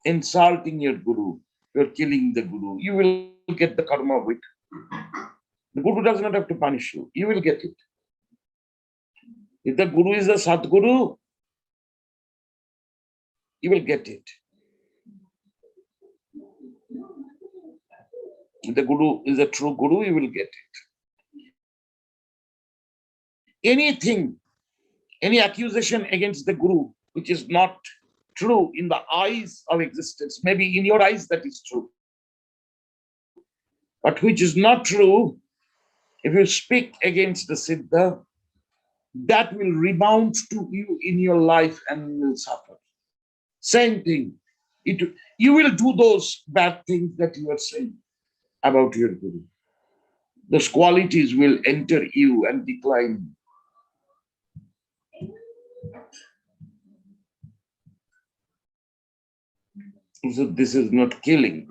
Insulting your guru, you're killing the guru. You will get the karma of it. The guru does not have to punish you. You will get it. If the guru is a Satguru, you will get it. If the guru is a true guru, you will get it. Anything, any accusation against the guru which is not true in the eyes of existence, maybe in your eyes that is true, but which is not true, if you speak against the Siddha, that will rebound to you in your life and you will suffer. Same thing. You will do those bad things that you are saying about your guru. Those qualities will enter you and decline. So this is not killing.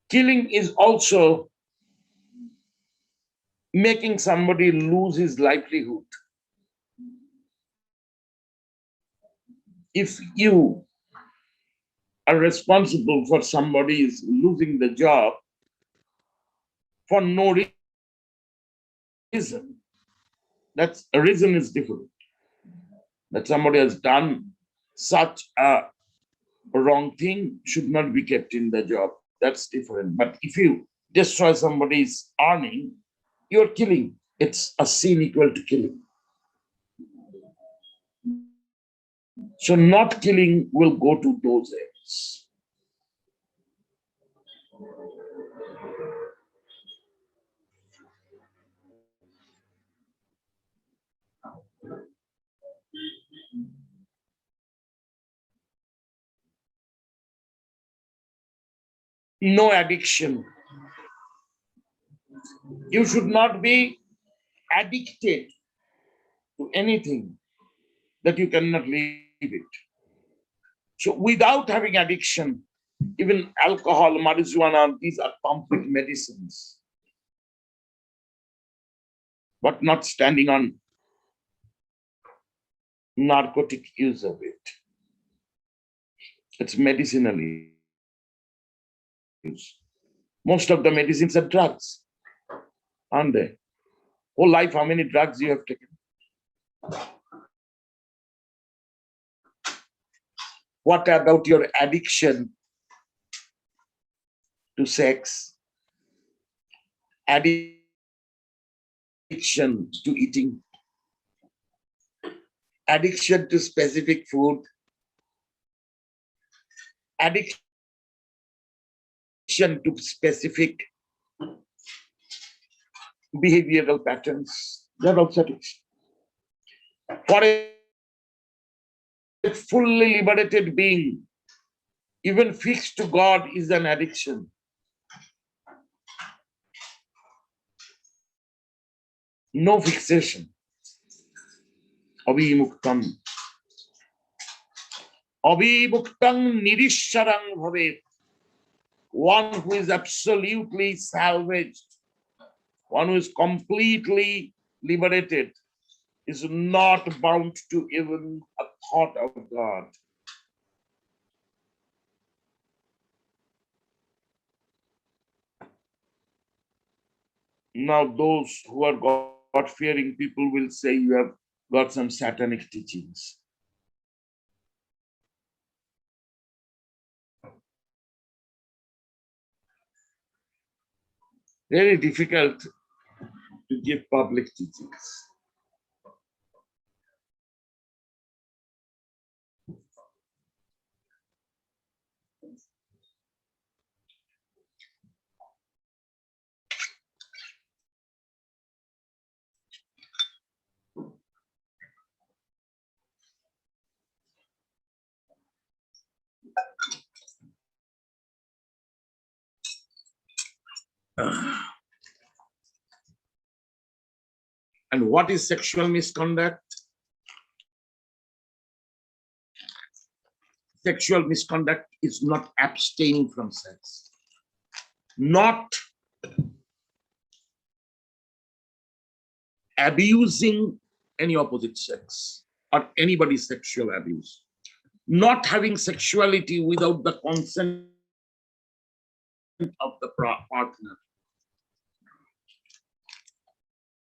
Killing is also making somebody lose his livelihood. If you are responsible for somebody is losing the job for no reason, that's a reason is different. That somebody has done such a wrong thing should not be kept in the job. That's different. But if you destroy somebody's earning, you're killing. It's a sin equal to killing. So not killing will go to those ends. No addiction. You should not be addicted to anything that you cannot leave it. So without having addiction, even alcohol, marijuana, these are complete medicines. But not standing on narcotic use of it. It's medicinal use. Most of the medicines are drugs, aren't they? Whole life, how many drugs you have taken? What about your addiction to sex? Addiction to eating? Addiction to specific food? Addiction to specific behavioral patterns? They are also addiction. For a fully liberated being, even fixed to God is an addiction. No fixation. Avimuktam. Avimuktam nirisharang bhavet. One who is absolutely salvaged, one who is completely liberated, is not bound to even a thought of God. Now those who are God-fearing people will say you have got some satanic teachings. Very difficult to give public teachings. And what is sexual misconduct? Sexual misconduct is not abstaining from sex, not abusing any opposite sex or anybody's sexual abuse, not having sexuality without the consent of the partner,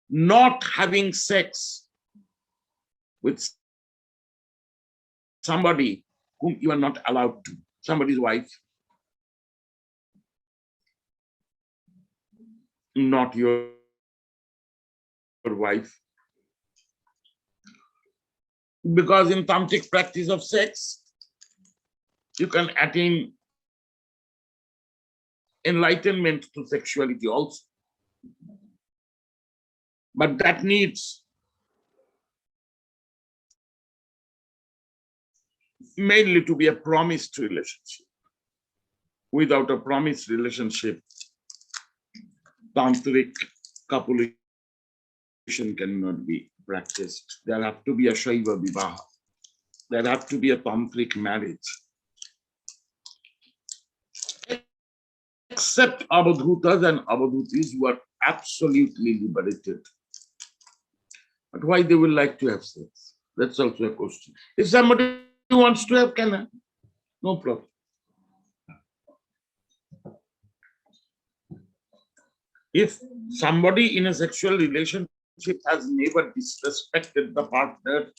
not having sex with somebody whom you are not allowed to, somebody's wife, not your wife. Because in tantric practice of sex, you can attain enlightenment to sexuality also. But that needs mainly to be a promised relationship. Without a promised relationship, tantric copulation cannot be practiced. There have to be a Shaiva Vivaha. There have to be a tantric marriage. Except avadhutas and avadhutis who are absolutely liberated. But why they will like to have sex? That's also a question. If somebody wants to have, can have. No problem. If somebody in a sexual relationship has never disrespected the partner,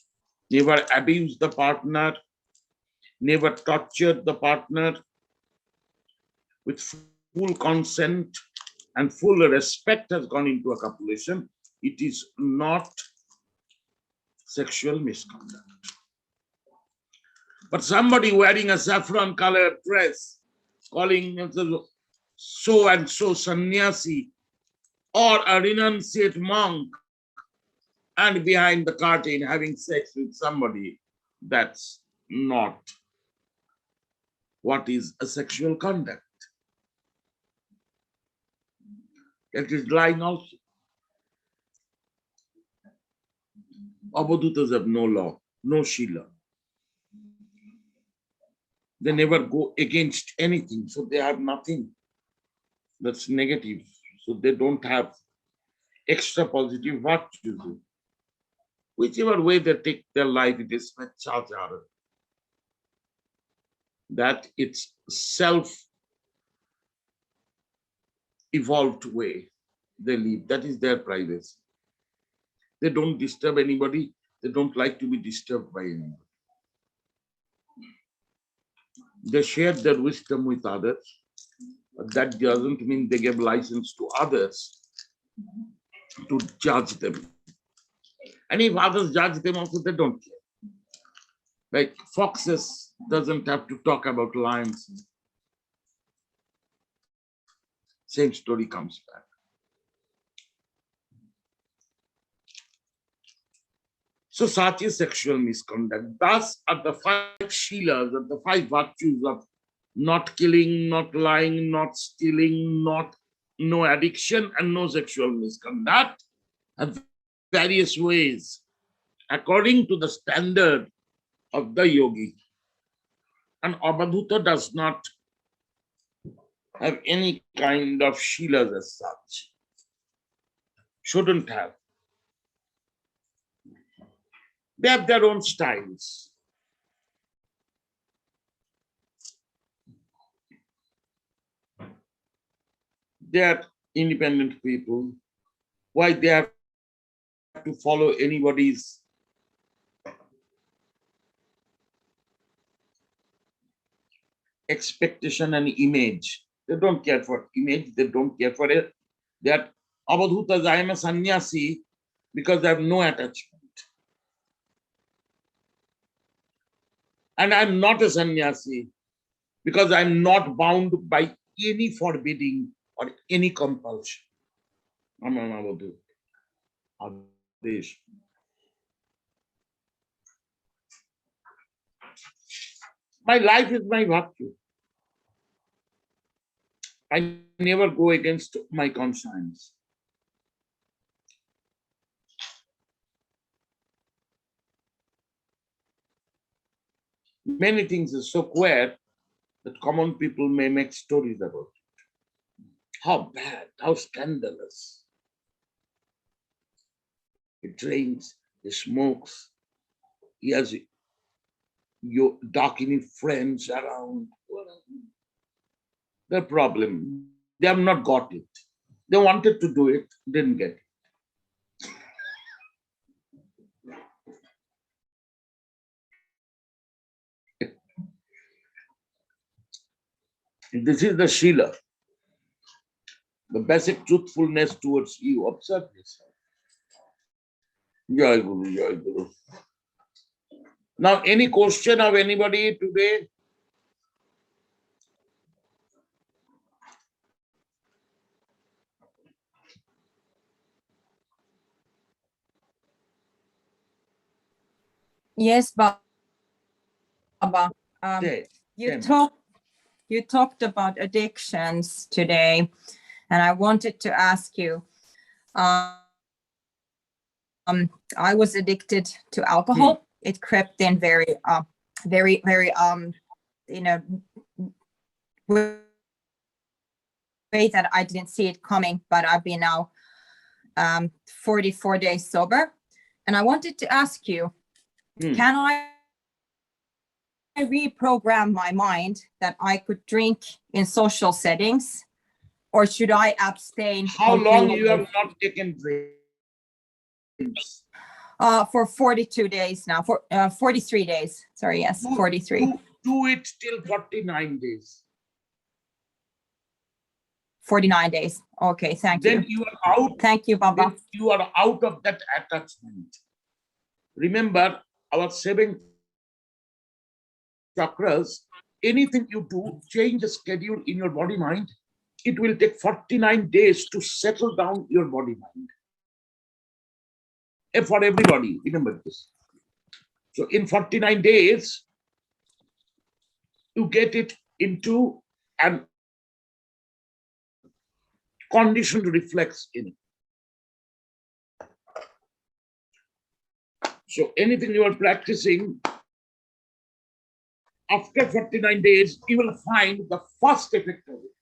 never abused the partner, never tortured the partner, with full consent and full respect has gone into a copulation, it is not sexual misconduct. But somebody wearing a saffron colored dress, calling himself so and so sannyasi or a renunciate monk, and behind the curtain having sex with somebody, that's not what is a sexual conduct. That is lying also. Avadhutas have no law, no Śīla. They never go against anything, so they have nothing that's negative. So they don't have extra positive virtues. Whichever way they take their life, it is maitreyasangha. That it's self-evolved way they live. That is their privacy. They don't disturb anybody. They don't like to be disturbed by anybody. They share their wisdom with others, but that doesn't mean they give license to others to judge them. And if others judge them also, they don't care. Like foxes doesn't have to talk about lions. Same story comes back. So such is sexual misconduct. Thus are the 5 Śīlas, are the 5 virtues of not killing, not lying, not stealing, no addiction, and no sexual misconduct, have various ways according to the standard of the yogi. And avadhuta does not have any kind of Śīlas as such. Shouldn't have. They have their own styles. They are independent people. Why they have to follow anybody's expectation and image? They don't care for image. They don't care for it. They are avadhutas. I am a sannyasi because I have no attachment. And I'm not a sannyasi because I'm not bound by any forbidding or any compulsion. I'm an avadhuta. Adesh. My life is my virtue. I never go against my conscience. Many things are so queer that common people may make stories about it. How bad, how scandalous. he drinks, he smokes, he has your darkening friends around. The problem, they have not got it. They wanted to do it, didn't get it. This is the Śīla, the basic truthfulness towards you. Observe this. Jai Guru, Jai Guru. Now, any question of anybody today? Yes, Baba. You talked about addictions today, and I wanted to ask you. I was addicted to alcohol. It crept in very, way that I didn't see it coming. But I've been now 44 days sober, and I wanted to ask you, can I reprogram my mind that I could drink in social settings, or should I abstain? How long you have not taken drinks? For 42 days now, for 43 days. Sorry, yes, 43. Do it till 49 days. 49 days. Okay, thank you. Then you are out. Thank you, Baba. Then you are out of that attachment. Remember, our 7 chakras, anything you do, change the schedule in your body mind, it will take 49 days to settle down your body mind. For everybody, remember this. So in 49 days, you get it into an conditioned reflex in it. So anything you are practicing, after 49 days, you will find the first effect of it.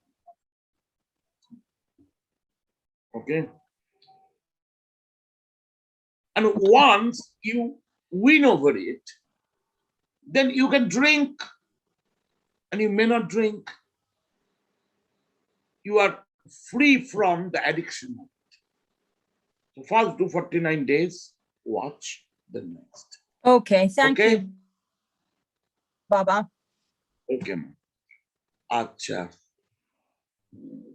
Okay? And once you win over it, then you can drink, and you may not drink. You are free from the addiction. So first do 49 days, watch the next. Okay, thank you, Baba. Okay. Acha.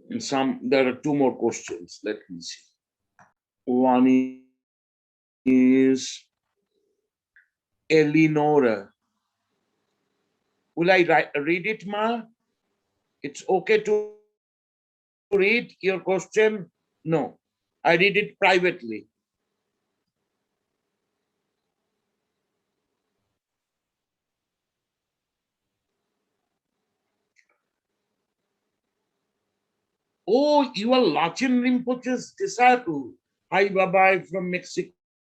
There are 2 more questions. Let me see. One is Eleonora. Will I read it, Ma? It's okay to read your question? No. I read it privately. Oh, you are Lachin Rinpoche's disciple. Hi, Baba, I'm from Mexico.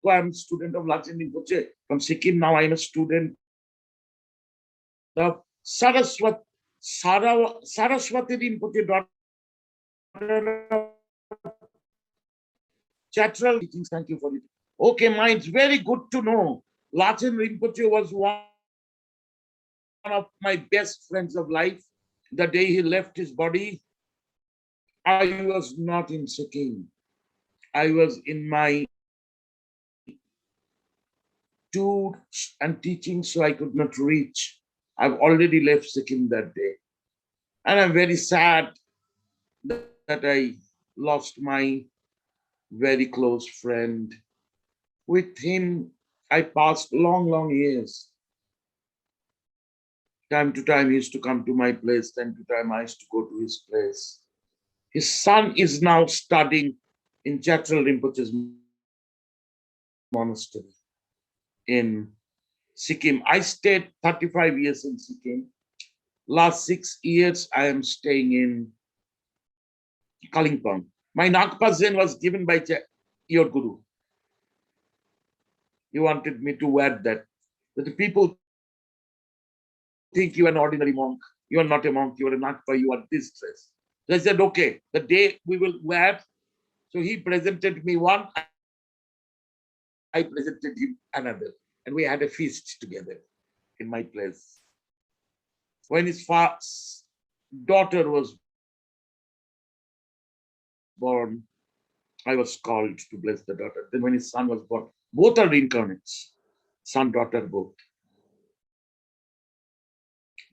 I'm a student of Lachin Rinpoche. From Sikkim, now I'm a student of Saraswati Rinpoche, daughter of Chatral teachings. Thank you for it. Okay, Ma, it's very good to know. Lachin Rinpoche was one of my best friends of life. The day he left his body, I was not in Sikkim. I was in my tours and teaching, so I could not reach. I've already left Sikkim that day. And I'm very sad that I lost my very close friend. With him, I passed long, long years. Time to time, he used to come to my place. Time to time, I used to go to his place. His son is now studying in Chatral Rinpoche's monastery in Sikkim. I stayed 35 years in Sikkim. Last 6 years, I am staying in Kalimpong. My Nagpa Zen was given by your Guru. He wanted me to wear that. But the people think you are an ordinary monk. You are not a monk. You are a Nagpa. You are this dress. So I said, okay, the day we will wear. So he presented me one. presented him another, and we had a feast together in my place. When his daughter was born, I was called to bless the daughter. Then when his son was born, both are reincarnates, son, daughter, both.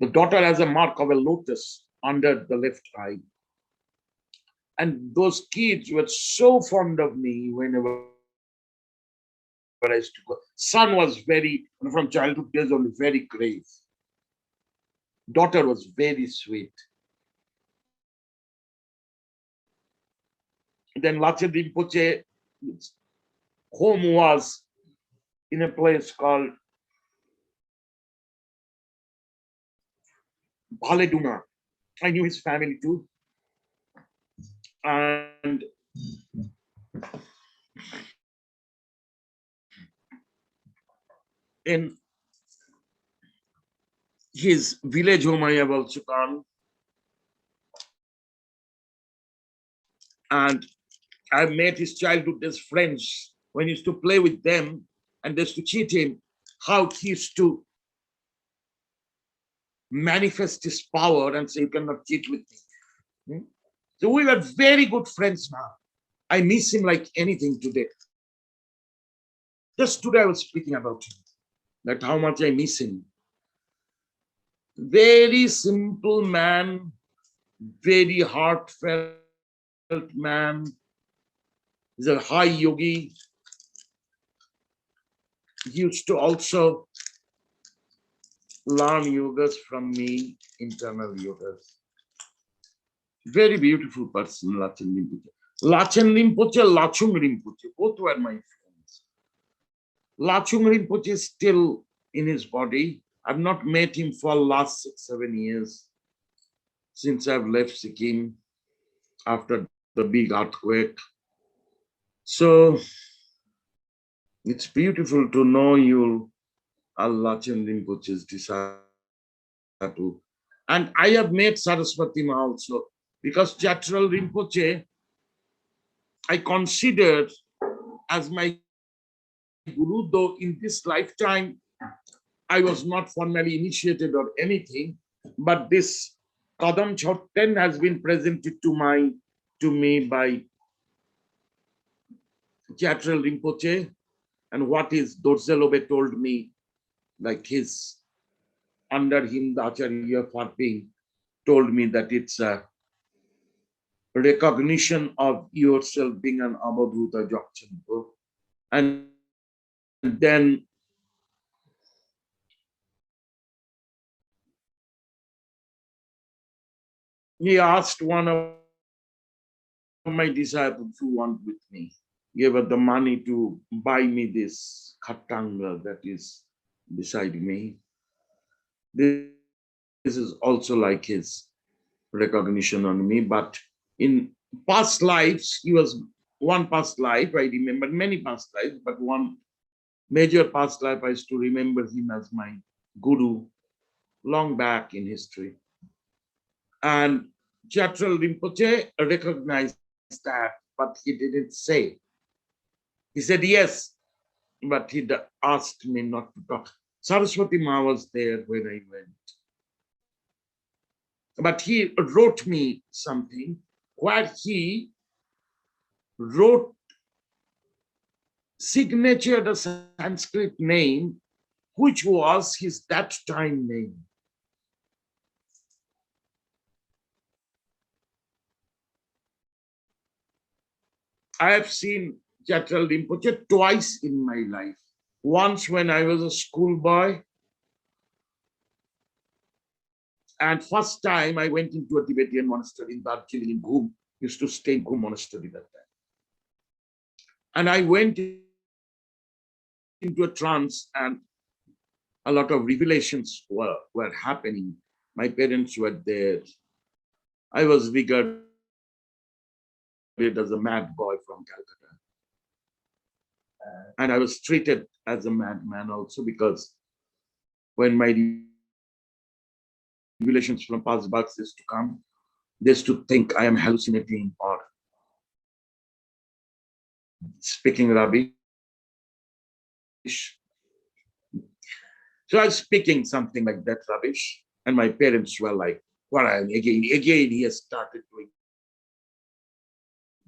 The daughter has a mark of a lotus under the left eye. And those kids were so fond of me whenever I used to go. Son was from childhood days only, very grave. Daughter was very sweet. Then Lachen Rinpoche home was in a place called Baleduna. I knew his family too. And in his village home, I have also gone. And I met his childhood days friends. When he used to play with them and they used to cheat him, how he used to manifest his power and say, you cannot cheat with me. So we were very good friends now. I miss him like anything today. Just today I was speaking about him, that how much I miss him. Very simple man, very heartfelt man. He's a high yogi. He used to also learn yogas from me, internal yogas. Very beautiful person, Lachen Rinpoche. Lachen Rinpoche, Lachung Rinpoche, both were my friends. Lachung Rinpoche is still in his body. I've not met him for the last 6-7 years since I've left Sikkim after the big earthquake. So it's beautiful to know you, Lachen Rinpoche's disciple. And I have met Saraswati Ma also, because Chatral Rinpoche, I considered as my guru, though in this lifetime, I was not formally initiated or anything, but this Kadam Chotten has been presented to me by Chatral Rinpoche, and what his Dorzelobe told me, like his, under him, the Acharya Farping told me that it's a recognition of yourself being an Abadhuta Jokchanpo. And then he asked one of my disciples who went with me, gave her the money to buy me this khatanga that is beside me. This is also like his recognition on me, but in past lives, he was one past life, I remember many past lives, but one major past life, I used to remember him as my guru long back in history. And Chatral Rinpoche recognized that, but he didn't say. He said yes, but he asked me not to talk. Saraswati Ma was there when I went. But he wrote me something where he wrote signature the Sanskrit name, which was his that time name. I have seen Chatral Rinpoche twice in my life. Once when I was a schoolboy, and first time I went into a Tibetan monastery in Darjeeling in Ghum. Used to stay in Ghum monastery that time. And I went into a trance and a lot of revelations were happening. My parents were there. I was regarded as a mad boy from Calcutta. And I was treated as a madman also, because when my revelations from past births used to come, they used to think I am hallucinating or speaking rubbish. So I was speaking something like that rubbish, and my parents were like, "What? Again, he has started doing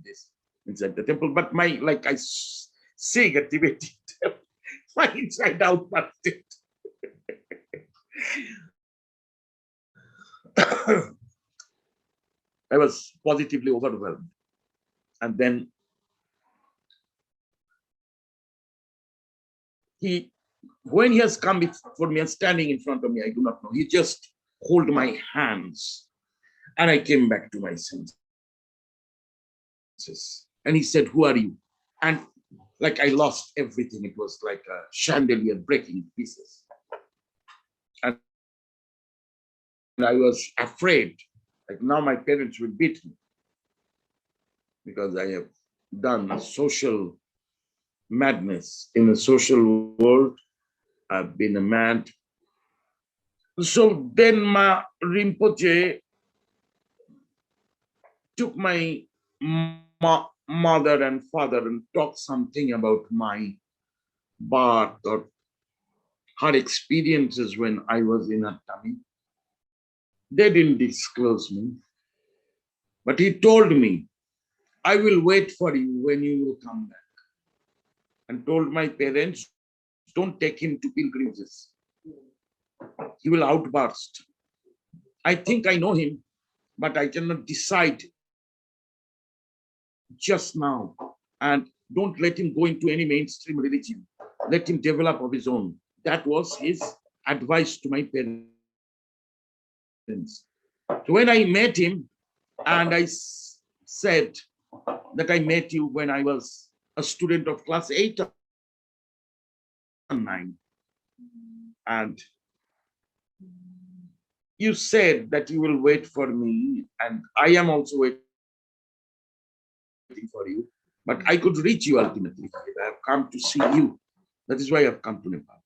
this inside the temple." But my, like I sing a Tibetan temple, my inside out busted. I was positively overwhelmed. And then when he has come for me and standing in front of me, I do not know. He just hold my hands, and I came back to my senses. And he said, "Who are you?" And like I lost everything. It was like a chandelier breaking in pieces. And I was afraid, like now my parents will beat me because I have done a social madness in the social world. I've been a mad. So then my Rinpoche took my mother and father and talked something about my birth or her experiences when I was in her tummy. They didn't disclose me, but he told me, "I will wait for you when you will come back." And told my parents, "Don't take him to pilgrimages. He will outburst. I think I know him, but I cannot decide just now. And don't let him go into any mainstream religion. Let him develop of his own." That was his advice to my parents. So when I met him, and I said that I met you when I was a student of class 8 or 9, and you said that you will wait for me, and I am also waiting for you, but I could reach you ultimately. I have come to see you. That is why I have come to Nepal.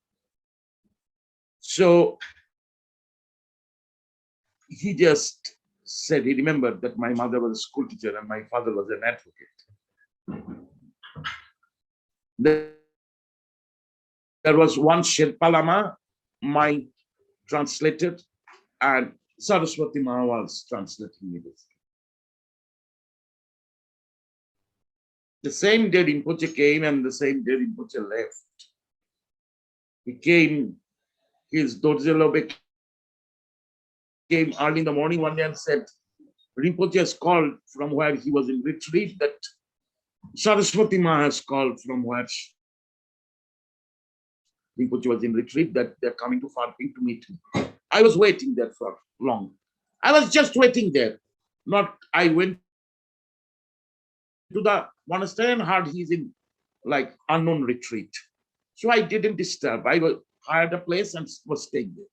So he just said, he remembered that my mother was a school teacher and my father was an advocate. There was one Sherpa Lama, my translated, and Saraswati Ma was translating me this. The same day Rinpoche came and the same day Rinpoche left. He came, his Dorje came early in the morning one day and said, Rinpoche has called from where he was in retreat, that Saraswati Ma has called from where Rinpoche was in retreat, that they're coming to Farping to meet him. I was waiting there for long. I was just waiting there. I went to the monastery and heard he's in like unknown retreat. So I didn't disturb. I hired a place and was staying there.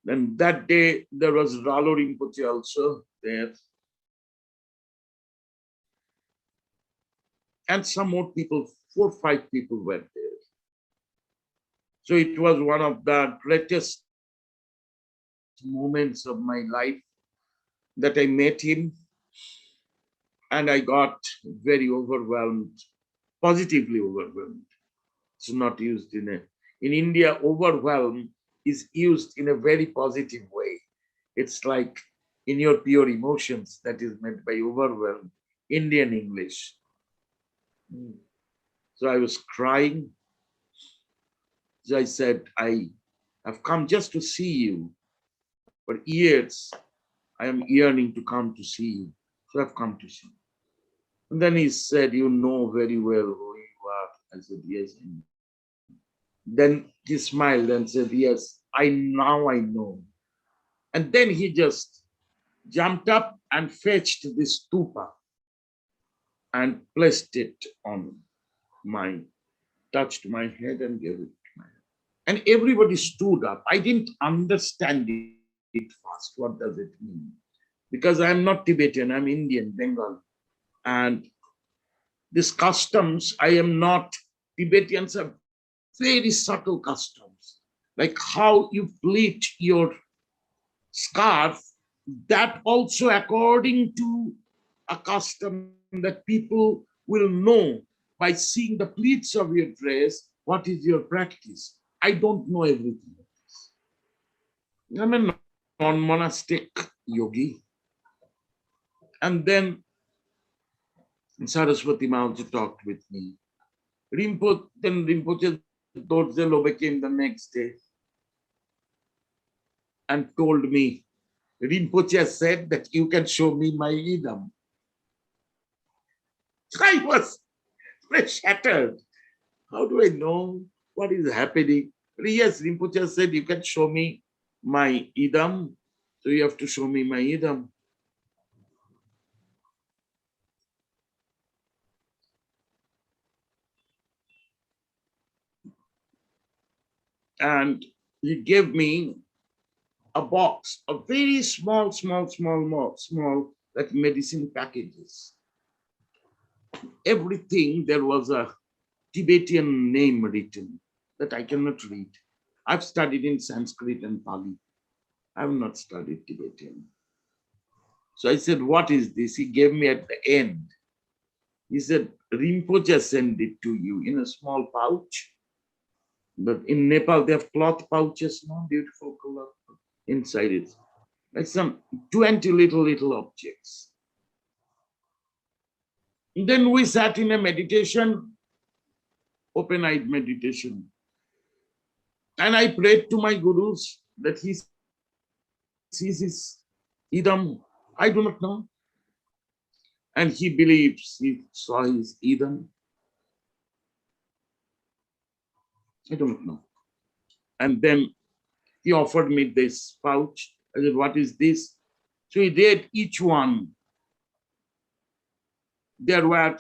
Then that day there was Ralo Rinpoche also there. And some more people, 4 or 5 people were there. So it was one of the greatest moments of my life that I met him, and I got very overwhelmed, positively overwhelmed. It's not used in India, overwhelm is used in a very positive way. It's like in your pure emotions, that is meant by overwhelm, Indian English. So I was crying. So I said, I have come just to see you. For years, I am yearning to come to see you. So I've come to see you. And then he said, you know very well who you are. I said, yes. Then he smiled and said, yes, I know. And then he just jumped up and fetched this stupa and placed it on touched my head and gave it to my head. And everybody stood up. I didn't understand it first. What does it mean? Because I'm not Tibetan, I'm Indian, Bengal. And these customs, I am not, Tibetans have very subtle customs. Like how you pleat your scarf, that also according to a custom that people will know by seeing the pleats of your dress, what is your practice. I don't know everything. I'm a non-monastic yogi. And then Saraswati Ma also talked with me. Rinpoche Dorje came the next day and told me, Rinpoche said that you can show me my idam. I was shattered. How do I know what is happening? Yes, Rinpoche said you can show me my idam. So you have to show me my idam. And he gave me a box of very small, like medicine packages. Everything, there was a Tibetan name written that I cannot read. I've studied in Sanskrit and Pali. I have not studied Tibetan. So I said, what is this? He gave me at the end. He said, Rinpoche sent it to you in a small pouch. But in Nepal, they have cloth pouches, no? Beautiful color inside it. Like some 20 little objects. And then we sat in a meditation, open-eyed meditation. And I prayed to my gurus that he sees his idam. I do not know. And he believes he saw his idam. I don't know. And then he offered me this pouch. I said, what is this? So he did each one. There were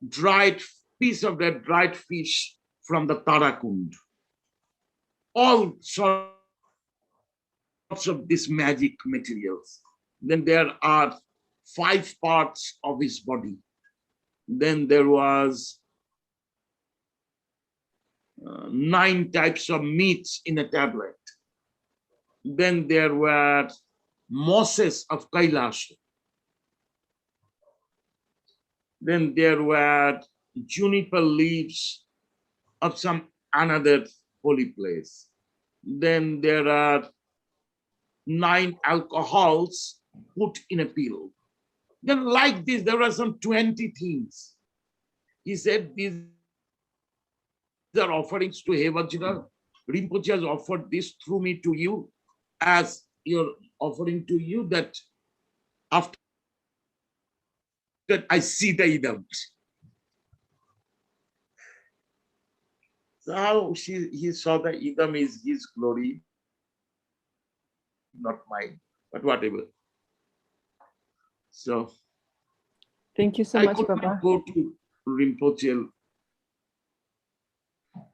dried piece of that dried fish from the Tarakund. All sorts of these magic materials. Then there are 5 parts of his body. Then there was 9 types of meats in a tablet. Then there were mosses of Kailash. Then there were juniper leaves of some another holy place. Then there are 9 alcohols put in a pill. Then like this, there were some 20 things. He said, these are offerings to Hevajra. Rinpoche has offered this through me to you as your offering to you, that after that I see the idam. So how he saw the idam is his glory, not mine, but whatever. So Thank you so I much, could Baba. not go to Rinpoche.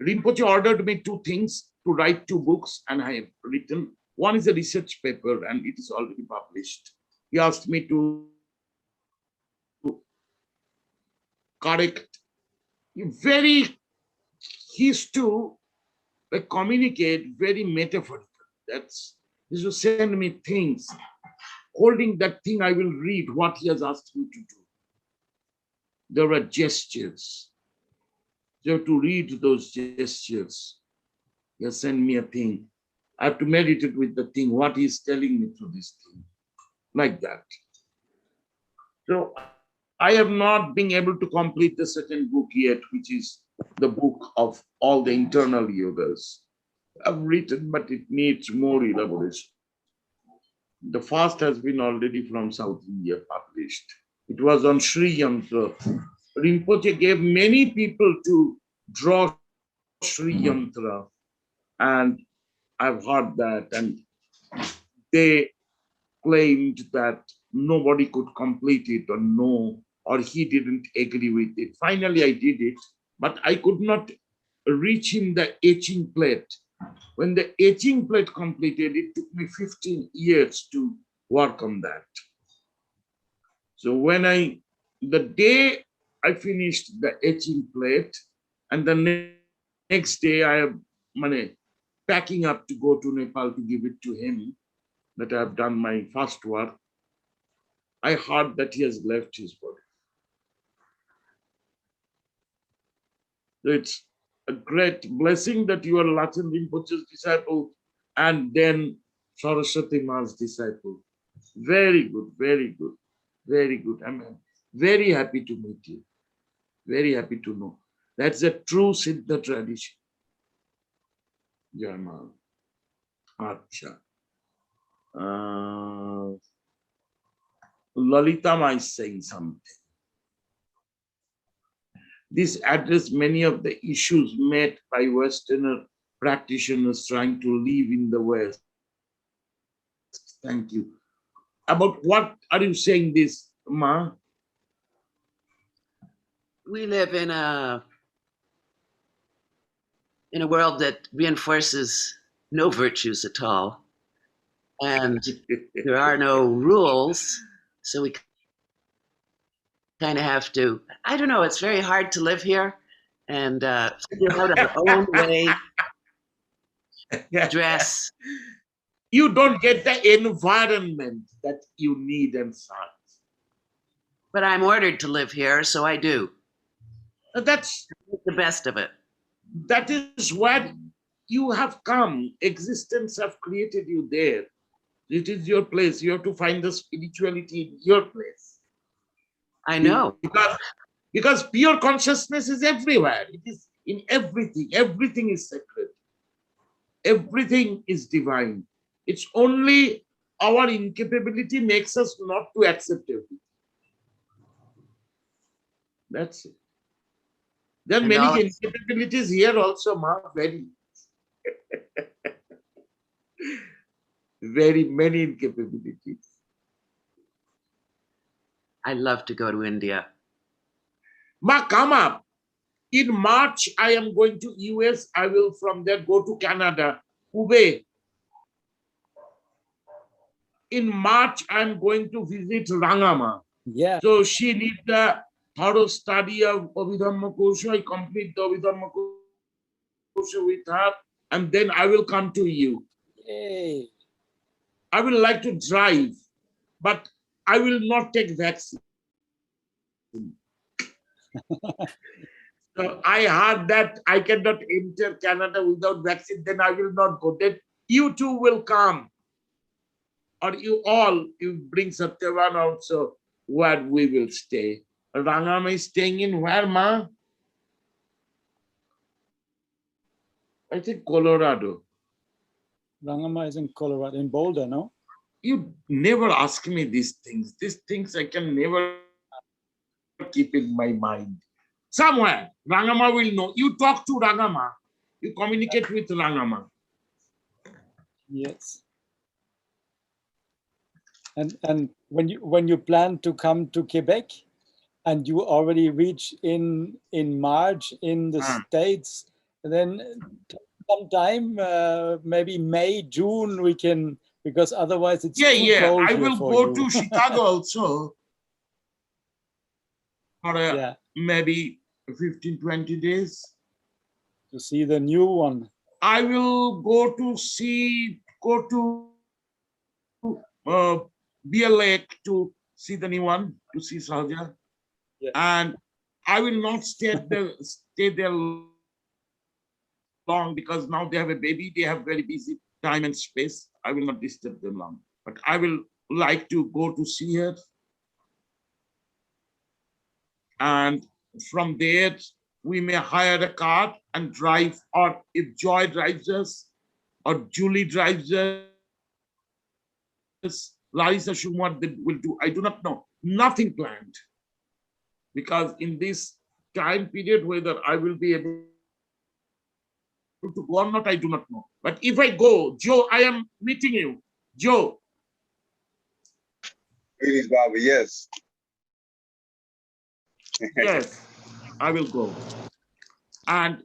Rinpoche ordered me 2 things, to write 2 books, and I have written. One is a research paper, and it is already published. He asked me to correct. He used to communicate very metaphorical. He used to send me things. Holding that thing, I will read what he has asked me to do. There are gestures. You have to read those gestures. He has sent me a thing. I have to meditate with the thing, what he is telling me through this thing. Like that. So I have not been able to complete the second book yet, which is the book of all the internal yogas. I've written, but it needs more elaboration. The first has been already from South India published. It was on Sri Yantra. Rinpoche gave many people to draw Sri Yantra, and I've heard that, and they claimed that nobody could complete it, or he didn't agree with it. Finally, I did it, but I could not reach in the etching plate. When the etching plate completed, it took me 15 years to work on that. So the day I finished the etching plate, and the next day I am packing up to go to Nepal to give it to him, that I have done my first work. I heard that he has left his body. So it's a great blessing that you are Lachen Rinpoche's disciple and then Saraswati Ma's disciple. Very good, very good, very good. I'm very happy to meet you. Very happy to know. That's a true Siddha tradition. Jamal. Acha. Lalitam is saying something. This addresses many of the issues met by Westerner practitioners trying to live in the West. Thank you. About what are you saying this, Ma? We live in a world that reinforces no virtues at all. And there are no rules. So we kind of have to, I don't know, it's very hard to live here and figure out our own way to dress. You don't get the environment that you need and such. But I'm ordered to live here, so I do. That's the best of it. That is what you have come. Existence have created you there. It is your place. You have to find the spirituality in your place. I know. Because pure consciousness is everywhere. It is in everything. Everything is sacred. Everything is divine. It's only our incapability makes us not to accept everything. That's it. There are many incapabilities here also, Ma. Very, very many incapabilities. I'd love to go to India. Ma, come up. In March, I am going to US. I will from there go to Canada. Ube. In March, I'm going to visit Rangama. Yeah. So she needs the thorough study of Abhidhamma Kosha. I complete the Abhidhamma Kosha with her, and then I will come to you. Yay. I will like to drive, but I will not take vaccine. So I heard that I cannot enter Canada without vaccine, then I will not go. Then you two will come. Or you bring Satyavan also, where we will stay. Rangama is staying in where, Ma? I think Colorado. Rangama is in Colorado, in Boulder, no? You never ask me these things. These things I can never keep in my mind. Somewhere, Rangama will know. You talk to Rangama. You communicate with Rangama. Yes. And when you plan to come to Quebec, and you already reach in March in the States, then sometime maybe May, June we can, because otherwise it's too cold. I will go to Chicago also for maybe 15, 20 days. To see the new one. I will go to Beer Lake to see the new one, to see Sahaja. Yeah. And I will not stay there long because now they have a baby. They have very busy time and space. I will not disturb them long. But I will like to go to see her. And from there, we may hire a car and drive, or if Joy drives us, or Julie drives us, Larissa Shumwar will do. I do not know. Nothing planned. Because in this time period, whether I will be able to go or not, I do not know. But if I go, Joe, I am meeting you. Joe. Greetings, Baba. Yes. Yes, I will go. And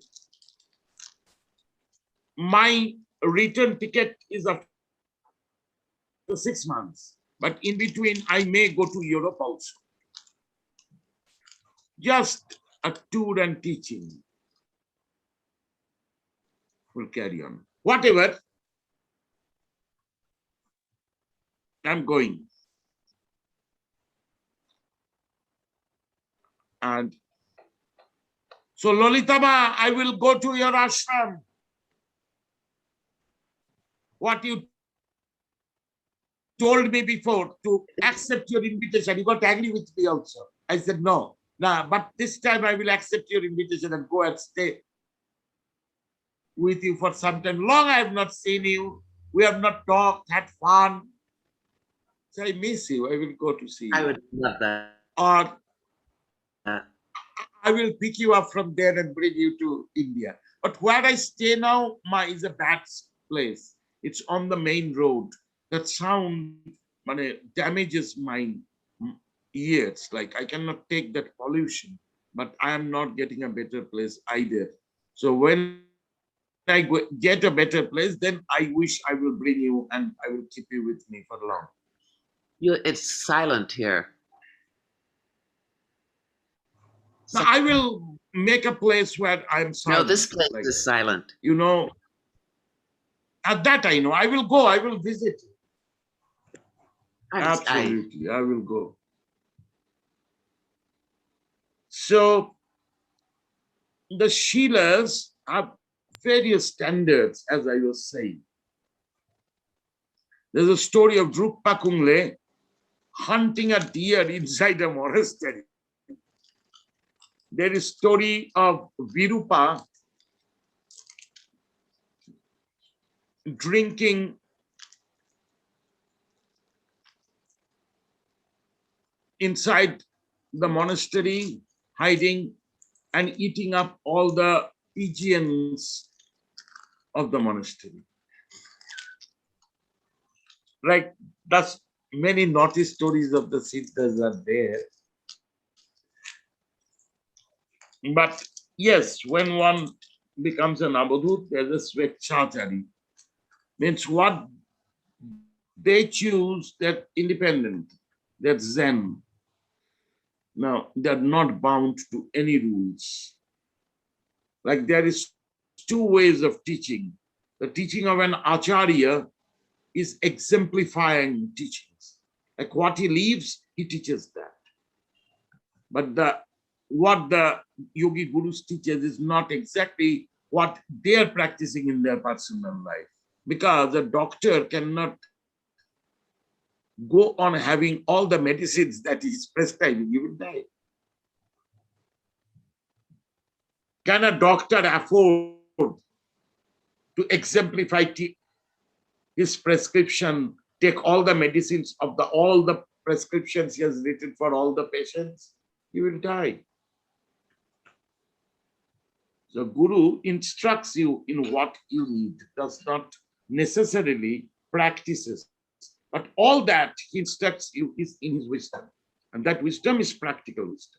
my return ticket is after 6 months. But in between, I may go to Europe also. Just a tour and teaching will carry on. Whatever, I'm going. And so, Lolitama, I will go to your ashram. What you told me before, to accept your invitation. You got angry with me also. I said, no. Nah, but this time I will accept your invitation and go and stay with you for some time. Long I have not seen you. We have not talked, had fun. So I miss you. I will go to see you. I would love that. Or I will pick you up from there and bring you to India. But where I stay now is a bad place. It's on the main road. That sound damages my ears. Like I cannot take that pollution. But I am not getting a better place either. So when I get a better place, then I wish I will bring you and I will keep you with me for long. It's silent here. Now, I will make a place where I'm silent. No, this place like, is silent. You know, at that I know. I will go. I will visit. Absolutely, I will go. So, the Śīlas have various standards, as I was saying. There's a story of Drukpa Kungle hunting a deer inside a monastery. There is a story of Virupa drinking inside the monastery, hiding and eating up all the pigeons of the monastery. Like, that's many naughty stories of the Siddhas are there. But yes, when one becomes an Abadhut, there's a Swechachari. Means what they choose, they're independent, they're Zen. Now, they're not bound to any rules. Like there is two ways of teaching. The teaching of an Acharya is exemplifying teachings. Like what he leaves, he teaches that. But what the yogi gurus teaches is not exactly what they are practicing in their personal life. Because a doctor cannot go on having all the medicines that he's prescribing, he will die. Can a doctor afford to exemplify his prescription, take all the medicines of all the prescriptions he has written for all the patients? He will die. So Guru instructs you in what you need, does not necessarily practices. But all that he instructs you is in his wisdom. And that wisdom is practical wisdom.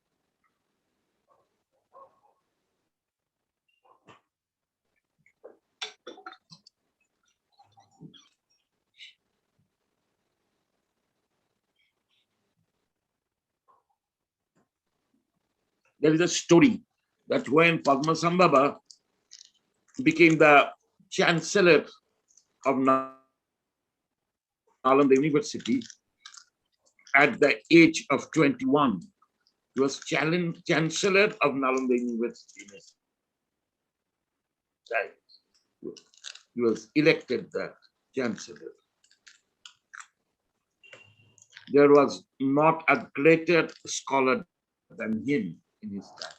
There is a story that when Padmasambhava became the chancellor of Nalanda University at the age of 21, he was chancellor of Nalanda University. He was elected the chancellor. There was not a greater scholar than him in his time.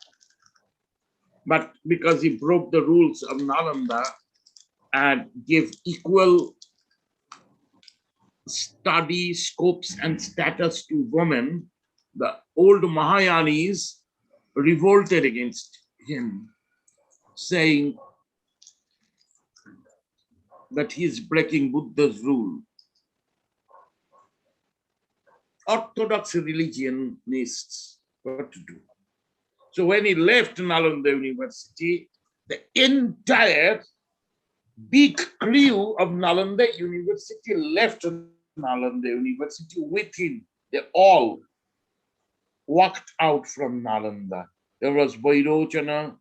But because he broke the rules of Nalanda and gave equal study scopes and status to women, the old Mahayanis revolted against him, saying that he is breaking Buddha's rule. Orthodox religionists, what to do? So when he left Nalanda University, the entire big crew of Nalanda University left Nalanda University with him. They all walked out from Nalanda. There was Vairocana,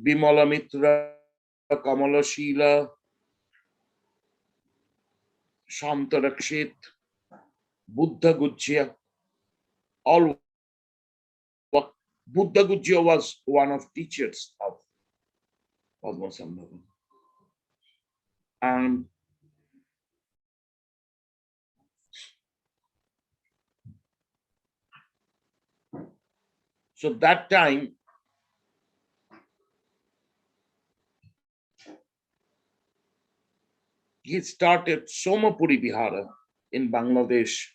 Bimala Mitra, Kamala Śīla, Shantarakshit, Buddha Gujya, all Buddha Gujya was one of teachers of Padmasambhava. And so that time, he started Somapuri Vihara in Bangladesh,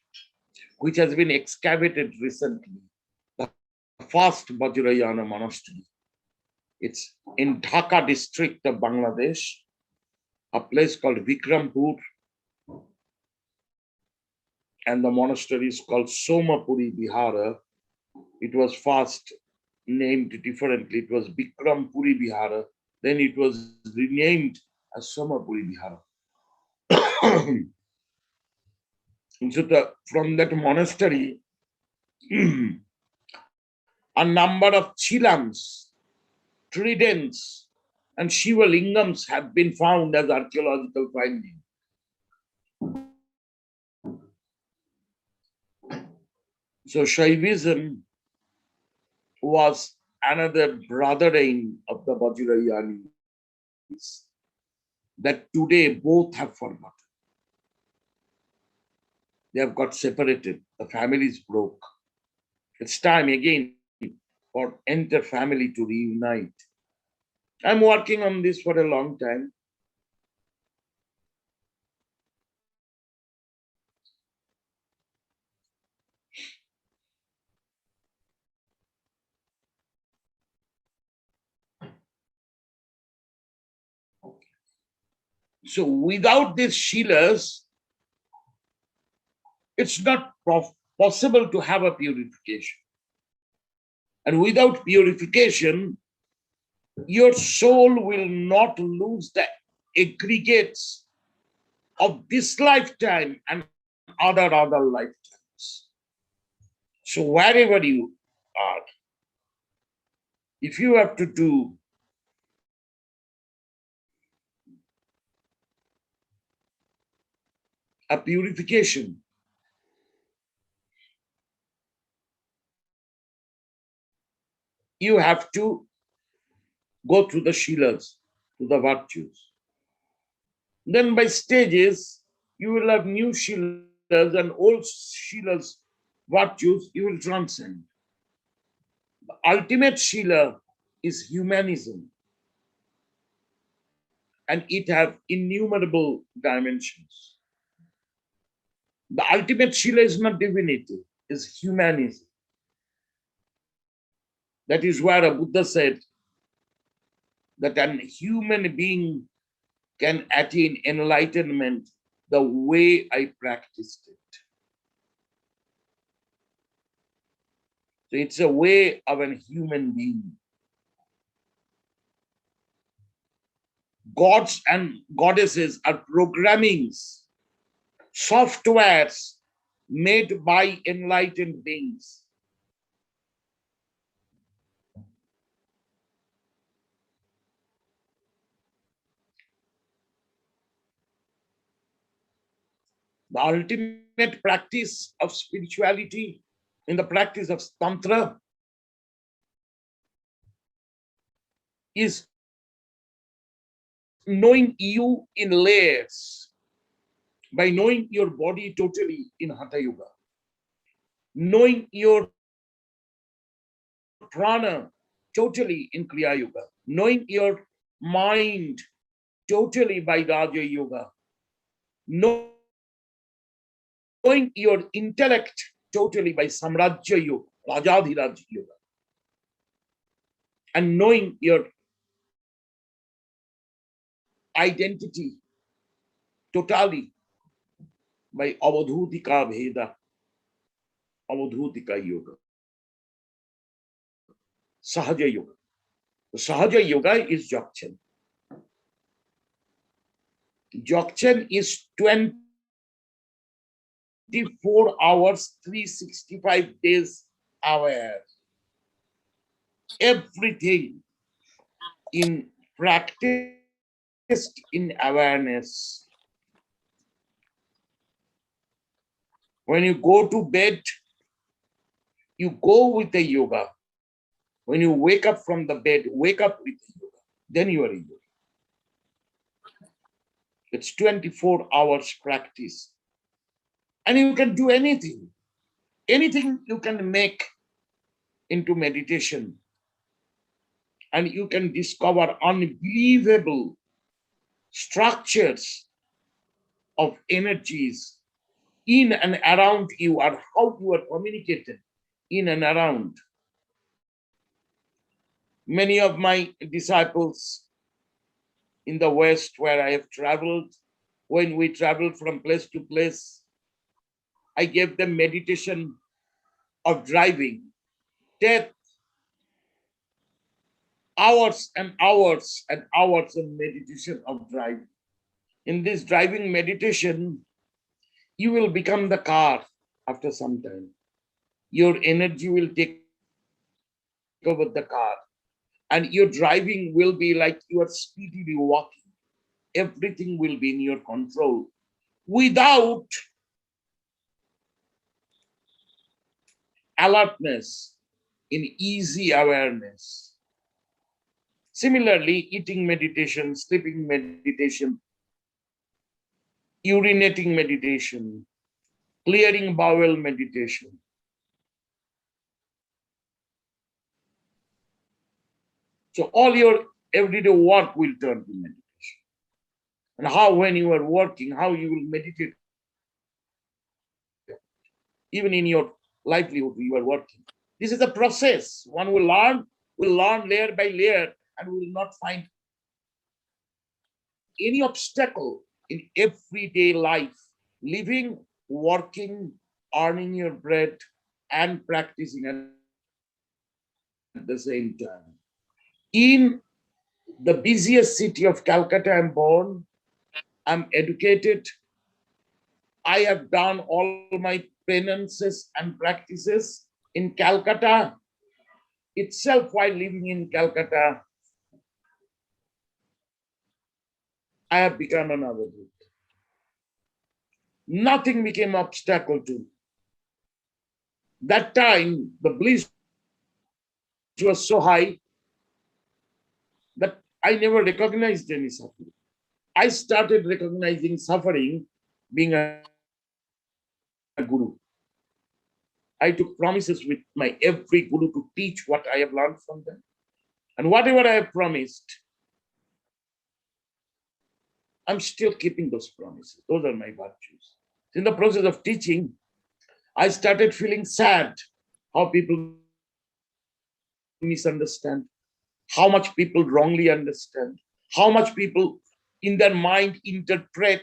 which has been excavated recently. The first Vajrayana monastery. It's in Dhaka district of Bangladesh, a place called Vikrampur, and the monastery is called Somapuri Vihara. It was first named differently. It was Vikrampuri Vihara. Then it was renamed as Somapuri Vihara. And so from that monastery, a number of chilams, tridents, and Shiva lingams have been found as archaeological findings. So Shaivism was another brethren of the Vajrayanis that today both have forgotten. They have got separated. The families broke. It's time again for entire family to reunite. I'm working on this for a long time. So without these Śīlas, it's not possible to have a purification. And without purification, your soul will not lose the aggregates of this lifetime and other lifetimes. So wherever you are, if you have to do a purification, you have to go through the Śīlas, to the virtues. Then by stages, you will have new Śīlas and old Śīlas virtues you will transcend. The ultimate Śīla is humanism. And it has innumerable dimensions. The ultimate Śīla is not divinity, it's humanism. That is where a Buddha said that an human being can attain enlightenment the way I practiced it. So it's a way of a human being. Gods and goddesses are programmings, softwares made by enlightened beings. The ultimate practice of spirituality in the practice of tantra is knowing you in layers, by knowing your body totally in Hatha Yoga, knowing your prana totally in Kriya Yoga, knowing your mind totally by Raja Yoga, knowing your intellect totally by Samrajya Yoga, Rajadhiraj Yoga, and knowing your identity totally by Avadhutika Bheda, Avadhutika Yoga, Sahaja Yoga. The Sahaja Yoga is Dzogchen. Dzogchen is 24 hours, 365 days aware. Everything in practice, in awareness. When you go to bed, you go with the yoga. When you wake up from the bed, wake up with yoga. Then you are in yoga. It's 24 hours practice. And you can do anything. Anything you can make into meditation. And you can discover unbelievable structures of energies in and around you, or how you are communicated in and around. Many of my disciples in the West, where I have traveled, when we traveled from place to place, I gave them meditation of driving. 10 hours and hours and hours of meditation of driving. In this driving meditation, you will become the car after some time. Your energy will take over the car. And your driving will be like you are speedily walking. Everything will be in your control without alertness, in easy awareness. Similarly, eating meditation, sleeping meditation, urinating meditation, clearing bowel meditation. So all your everyday work will turn to meditation. And how, when you are working, how you will meditate. Even in your livelihood, you are working. This is a process. One will learn layer by layer, and will not find any obstacle in everyday life, living, working, earning your bread, and practicing at the same time. In the busiest city of Calcutta, I'm born, I'm educated, I have done all my penances and practices in Calcutta itself. While living in Calcutta, I have become an avadut. Nothing became obstacle to me. That time, the bliss was so high that I never recognized any suffering. I started recognizing suffering being a guru. I took promises with my every guru to teach what I have learned from them. And whatever I have promised, I'm still keeping those promises. Those are my virtues. In the process of teaching, I started feeling sad how people misunderstand, how much people wrongly understand, how much people in their mind interpret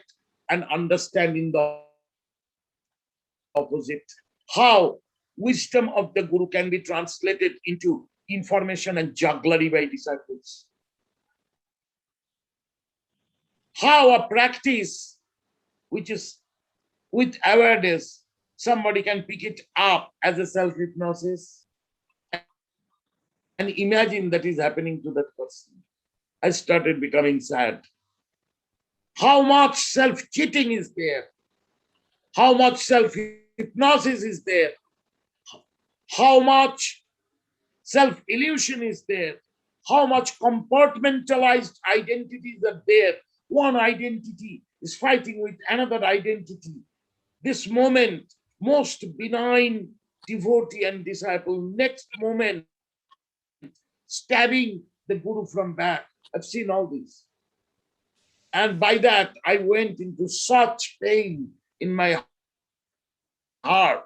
and understand in the opposite, how wisdom of the guru can be translated into information and jugglery by disciples. How a practice which is with awareness, somebody can pick it up as a self-hypnosis and imagine that is happening to that person. I started becoming sad. How much self-cheating is there? How much self-hypnosis is there? How much self-illusion is there? How much compartmentalized identities are there? One identity is fighting with another identity. This moment, most benign devotee and disciple, next moment, stabbing the guru from back. I've seen all this. And by that, I went into such pain in my heart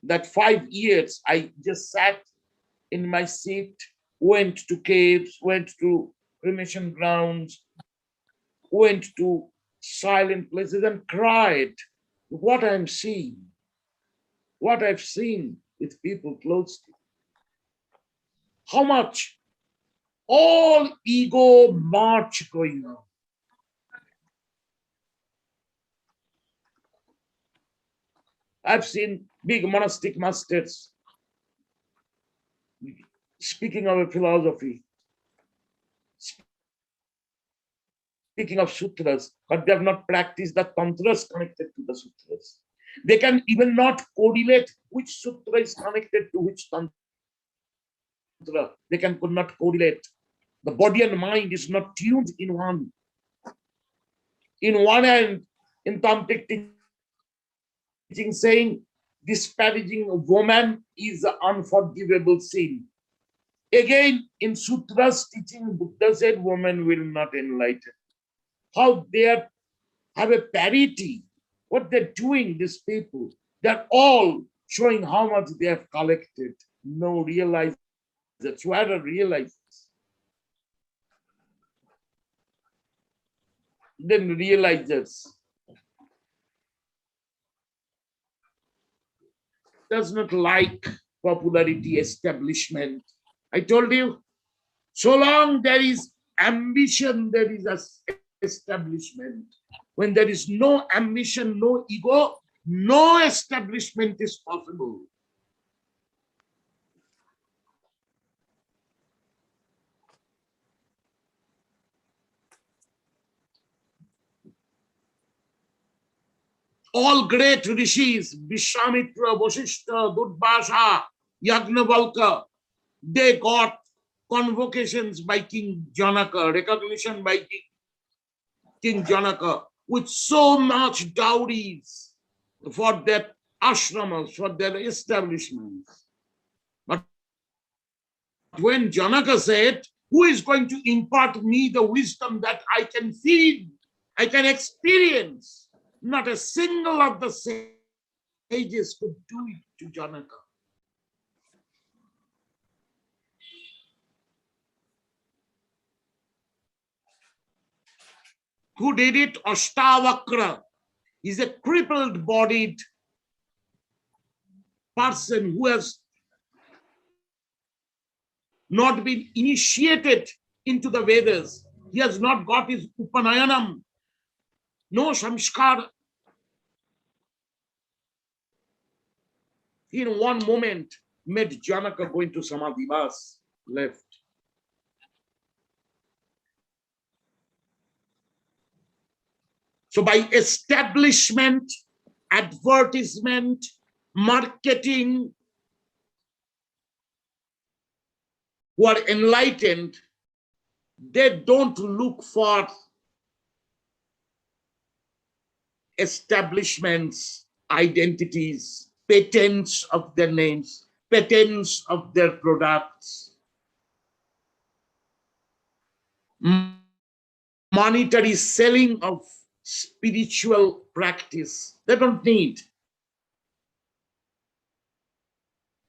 that 5 years I just sat in my seat, went to caves, went to cremation grounds, went to silent places and cried what I'm seeing, what I've seen with people close to me. How much all ego march going on. I've seen big monastic masters speaking of a philosophy, speaking of sutras, but they have not practiced the tantras connected to the sutras. They can even not correlate which sutra is connected to which tantra. tantra, they could not correlate. The body and mind is not tuned in one. In one hand, in tantric teaching saying, disparaging a woman is an unforgivable sin. Again, in sutras teaching, Buddha said woman will not enlighten. How they have a parity. What they're doing, these people, they're all showing how much they have collected. No realize that's why I realize. Then realizes does not like popularity, establishment. I told you, so long there is ambition, there is an establishment. When there is no ambition, no ego, no establishment is possible. All great rishis, Vishwamitra, Vasishtha, Durvasa, Yagnavalkya, they got convocations by King Janaka, recognition by King Janaka, with so much dowries for their ashramas, for their establishments. But when Janaka said, who is going to impart me the wisdom that I can feel, I can experience? Not a single of the sages could do it to Janaka. Who did it? Ashtavakra. He's a crippled bodied person who has not been initiated into the Vedas. He has not got his Upanayanam. No samskar. In one moment, made Janaka go into Samadhivas, left. So by establishment, advertisement, marketing, who are enlightened, they don't look for establishments, identities, patents of their names, patents of their products, monetary selling of spiritual practice. They don't need.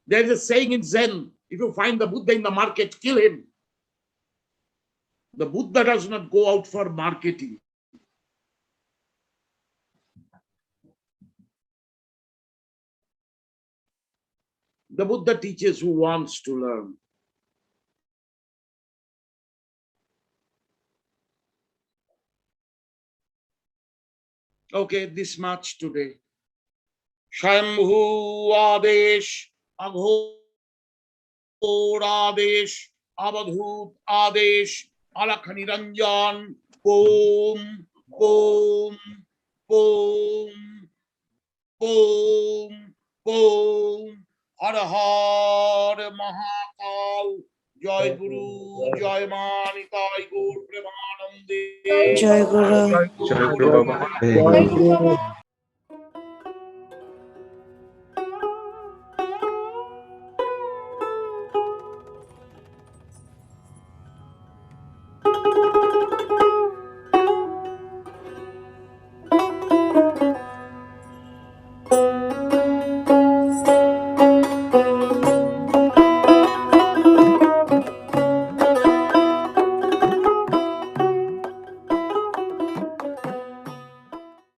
There is a saying in Zen, if you find the Buddha in the market, kill him. The Buddha does not go out for marketing. The Buddha teaches who wants to learn. Okay, this much today. Shambhu Adesh, Aghor Adesh, Avadhut Adesh, Alakh Niranjan, Om, Om, Om, Om, Om, Har Har Mahakal, Jai Guru, Jai Manitai Gaur Premanande, Jai Guru. Jai Guru. Jai Guru.